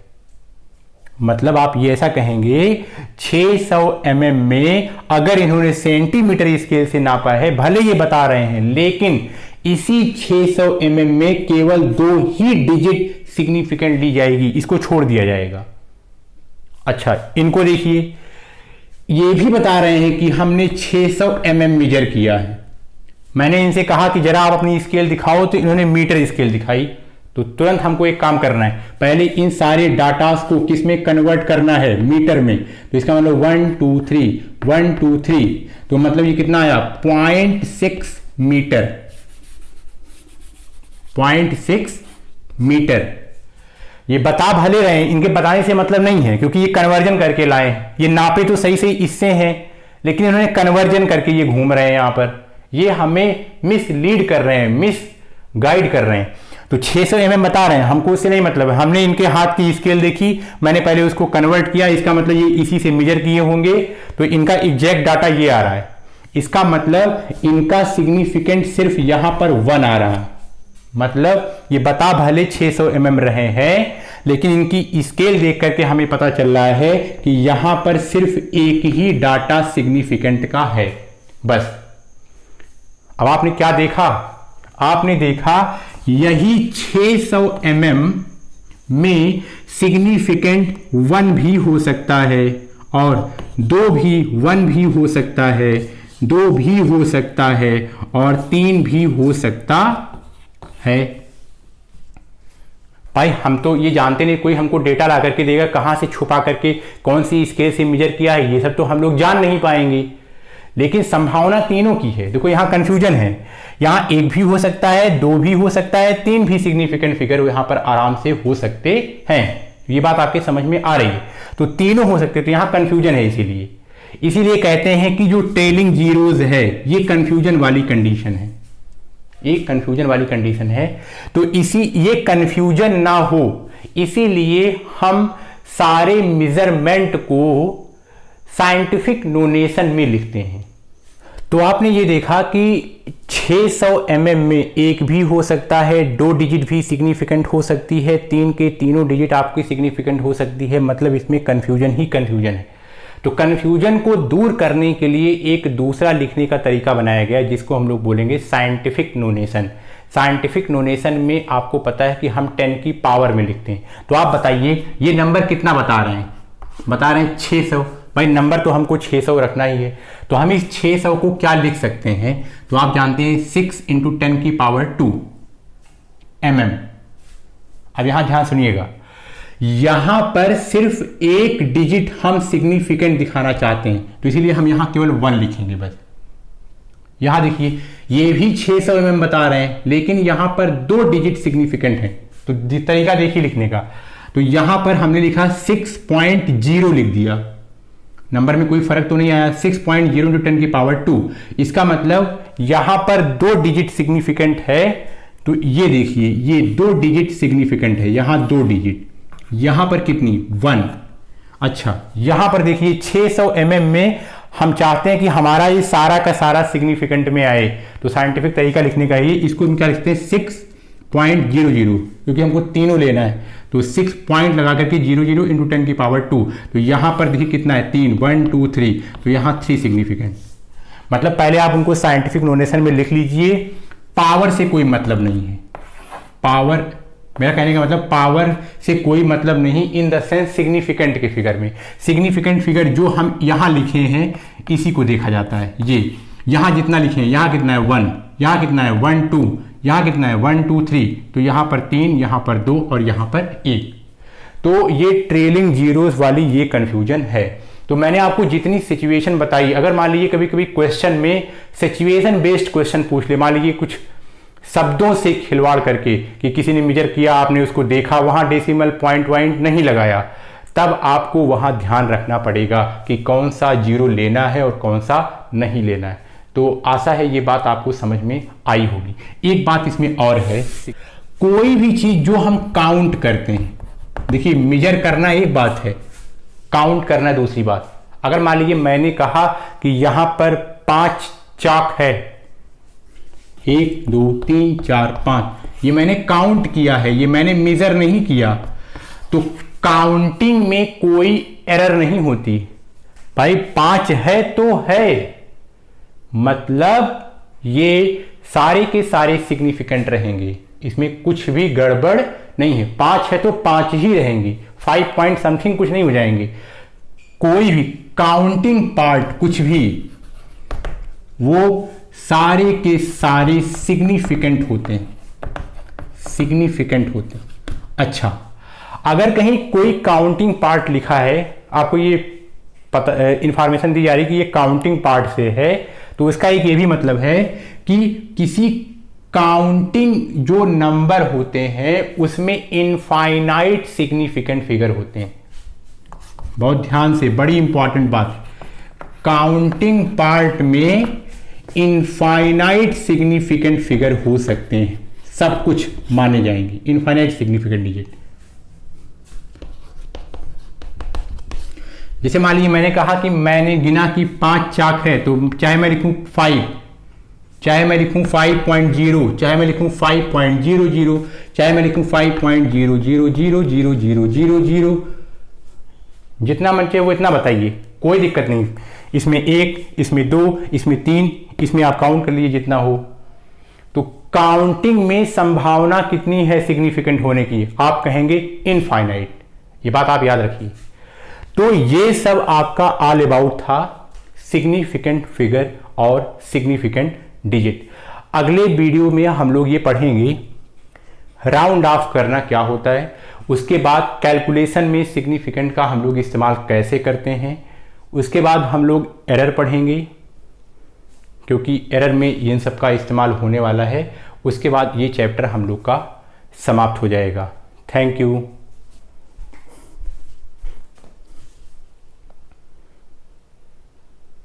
मतलब आप ये ऐसा कहेंगे 600 mm में अगर इन्होंने सेंटीमीटर स्केल से नापा है, भले ये बता रहे हैं, लेकिन इसी 600 mm में केवल 2 ही डिजिट सिग्निफिकेंट ली जाएगी, इसको छोड़ दिया जाएगा। अच्छा, इनको देखिए, ये भी बता रहे हैं कि हमने 600 mm मेजर किया है। मैंने इनसे कहा कि जरा आप अपनी स्केल दिखाओ, तो इन्होंने मीटर स्केल दिखाई। तो तुरंत हमको एक काम करना है, पहले इन सारे डाटास को किस में कन्वर्ट करना है, मीटर में। तो इसका मतलब 1 2 3 1 2 3, तो मतलब ये कितना आया 0.6 मीटर, 0.6 मीटर। ये बता भले रहे, इनके बताने से मतलब नहीं है, क्योंकि ये कन्वर्जन करके लाए। ये नापे तो सही सही इससे हैं, लेकिन इन्होंने कन्वर्जन करके ये घूम रहे हैं यहां पर, ये हमें मिसलीड कर रहे हैं, मिस गाइड कर रहे हैं। तो 600 mm बता रहे हैं, हमको उससे नहीं मतलब है। हमने इनके हाथ की स्केल देखी, मैंने पहले उसको कन्वर्ट किया, इसका मतलब ये इसी से मेजर किए होंगे, तो इनका एग्जैक्ट डाटा ये आ रहा है। इसका मतलब इनका सिग्निफिकेंट सिर्फ यहां पर 1 आ रहा है। मतलब ये बता भले 600 mm रहे हैं, लेकिन इनकी स्केल देख करके हमें पता चल रहा है कि यहां पर सिर्फ एक ही डाटा सिग्निफिकेंट का है, बस। अब आपने क्या देखा, आपने देखा यही 600 mm में सिग्निफिकेंट 1 भी हो सकता है, और 2 भी 1 भी हो सकता है, 2 भी हो सकता है, और 3 भी हो सकता है। भाई हम तो ये जानते नहीं, कोई हमको डेटा ला करके देगा, कहां से छुपा करके कौन सी स्केल से मेजर किया है, ये सब तो हम लोग जान नहीं पाएंगे। लेकिन संभावना तीनों की है। देखो यहां कंफ्यूजन है, यहां 1 भी हो सकता है, 2 भी हो सकता है, 3 भी सिग्निफिकेंट फिगर यहां पर आराम से हो सकते हैं। ये बात आपके समझ में आ रही है, तो तीनों हो सकते, तो यहां कंफ्यूजन है। इसीलिए कहते हैं कि जो टेलिंग जीरोज है ये कंफ्यूजन वाली कंडीशन है, एक कंफ्यूजन वाली कंडीशन है। तो ये कंफ्यूजन ना हो, इसीलिए हम सारे मेजरमेंट को साइंटिफिक नोटेशन में लिखते हैं। तो आपने ये देखा कि 600 mm में 1 भी हो सकता है, 2 डिजिट भी सिग्निफिकेंट हो सकती है, 3 के तीनों डिजिट आपकी सिग्निफिकेंट हो सकती है। मतलब इसमें कंफ्यूजन ही कंफ्यूजन है। तो कंफ्यूजन को दूर करने के लिए एक दूसरा लिखने का तरीका बनाया गया, जिसको हम लोग बोलेंगे साइंटिफिक नोटेशन। साइंटिफिक नोटेशन में आपको पता है कि हम 10 की पावर में लिखते हैं। तो आप बताइए ये नंबर कितना बता रहे हैं, बता रहे हैं 600। भाई नंबर तो हमको 600 रखना ही है, तो हम इस 600 को क्या लिख सकते हैं, तो आप जानते हैं 6 × 10 की पावर 2 mm। अब यहां ध्यान सुनिएगा, यहां पर सिर्फ एक डिजिट हम सिग्निफिकेंट दिखाना चाहते हैं, तो इसीलिए हम यहां केवल 1 लिखेंगे बस। यहां देखिए ये भी 600 mm बता रहे हैं, लेकिन यहां पर 2 डिजिट सिग्निफिकेंट है। तो तरीका देखिए लिखने का, तो यहां पर हमने लिखा 6.0 लिख दिया, नंबर में कोई फर्क तो नहीं आया। 6.0 × 10 की पावर 2, इसका मतलब यहां पर 2 डिजिट सिग्निफिकेंट है। तो ये देखिए ये 2 डिजिट सिग्निफिकेंट है, यहां 2 डिजिट, यहां पर कितनी 1। अच्छा यहां पर देखिए 600 mm में हम चाहते हैं कि हमारा ये सारा का सारा सिग्निफिकेंट में आए, तो साइंटिफिक तरीका लिखने का ये, इसको हम क्या लिखते हैं 6.00, क्योंकि हमको तीनों लेना है। तो 6 पॉइंट लगा करके 00 × 10 की पावर 2, तो यहां पर देखिए कितना है 3, 1 2 3, तो यहां 3 सिग्निफिकेंट। मतलब पहले आप उनको साइंटिफिक नोटेशन में लिख लीजिए, पावर से कोई मतलब नहीं है। पावर, मेरा कहने का मतलब पावर से कोई मतलब नहीं इन द सेंस सिग्निफिकेंट के फिगर में। सिग्निफिकेंट फिगर जो हम यहां लिखे हैं इसी को देखा जाता है। ये यहां जितना लिखे हैं, यहां कितना है 1, यहां कितना है 1 2, यहाँ कितना है 1 2 3, तो यहाँ पर 3, यहाँ पर 2 और यहाँ पर 1। तो ये ट्रेलिंग जीरोस वाली ये कंफ्यूजन है। तो मैंने आपको जितनी सिचुएशन बताई, अगर मान लीजिए कभी कभी क्वेश्चन में सिचुएशन बेस्ड क्वेश्चन पूछ ले, मान लीजिए कुछ शब्दों से खिलवाड़ करके कि किसी ने मेजर किया, आपने उसको देखा, वहां डेसिमल पॉइंट नहीं लगाया, तब आपको वहां ध्यान रखना पड़ेगा कि कौन सा जीरो लेना है और कौन सा नहीं लेना है। तो आशा है ये बात आपको समझ में आई होगी। एक बात इसमें और है, कोई भी चीज जो हम काउंट करते हैं, देखिए मेजर करना एक बात है, काउंट करना दूसरी बात। अगर मान लीजिए मैंने कहा कि यहां पर 5 चाक है, 1 2 3 4 5, ये मैंने काउंट किया है, ये मैंने मेजर नहीं किया, तो काउंटिंग में कोई एरर नहीं होती। भाई 5 है तो है, मतलब ये सारे के सारे सिग्निफिकेंट रहेंगे, इसमें कुछ भी गड़बड़ नहीं है। 5 है तो 5 ही रहेंगी, 5 पॉइंट समथिंग कुछ नहीं हो जाएंगे। कोई भी काउंटिंग पार्ट कुछ भी, वो सारे के सारे सिग्निफिकेंट होते हैं, सिग्निफिकेंट होते हैं। अच्छा, अगर कहीं कोई काउंटिंग पार्ट लिखा है, आपको ये पता इंफॉर्मेशन दी जा रही है कि ये काउंटिंग पार्ट से है, तो इसका एक ये भी मतलब है कि किसी काउंटिंग जो नंबर होते हैं उसमें इनफाइनाइट सिग्निफिकेंट फिगर होते हैं। बहुत ध्यान से, बड़ी इंपॉर्टेंट बात, काउंटिंग पार्ट में इनफाइनाइट सिग्निफिकेंट फिगर हो सकते हैं, सब कुछ माने जाएंगे, इनफाइनाइट सिग्निफिकेंट डिजिट। जैसे मान लीजिए मैंने कहा कि मैंने गिना कि 5 चाक है, तो चाहे मैं लिखूं 5, चाहे मैं लिखूं 5.0, चाहे मैं लिखूं 5.00, चाहे मैं लिखूं 5.00000000, जितना मन चाहिए वो इतना बताइए, कोई दिक्कत नहीं। इसमें 1, इसमें 2, इसमें 3, इसमें आप काउंट कर लीजिए जितना हो। तो काउंटिंग में संभावना कितनी है सिग्निफिकेंट होने की? आप कहेंगे इनफाइनाइट। ये बात आप याद रखिए। तो ये सब आपका ऑल अबाउट था सिग्निफिकेंट फिगर और सिग्निफिकेंट डिजिट। अगले वीडियो में हम लोग ये पढ़ेंगे राउंड ऑफ करना क्या होता है, उसके बाद कैलकुलेशन में सिग्निफिकेंट का हम लोग इस्तेमाल कैसे करते हैं, उसके बाद हम लोग एरर पढ़ेंगे क्योंकि एरर में इन सब का इस्तेमाल होने वाला है। उसके बाद ये चैप्टर हम लोग का समाप्त हो जाएगा। Thank you.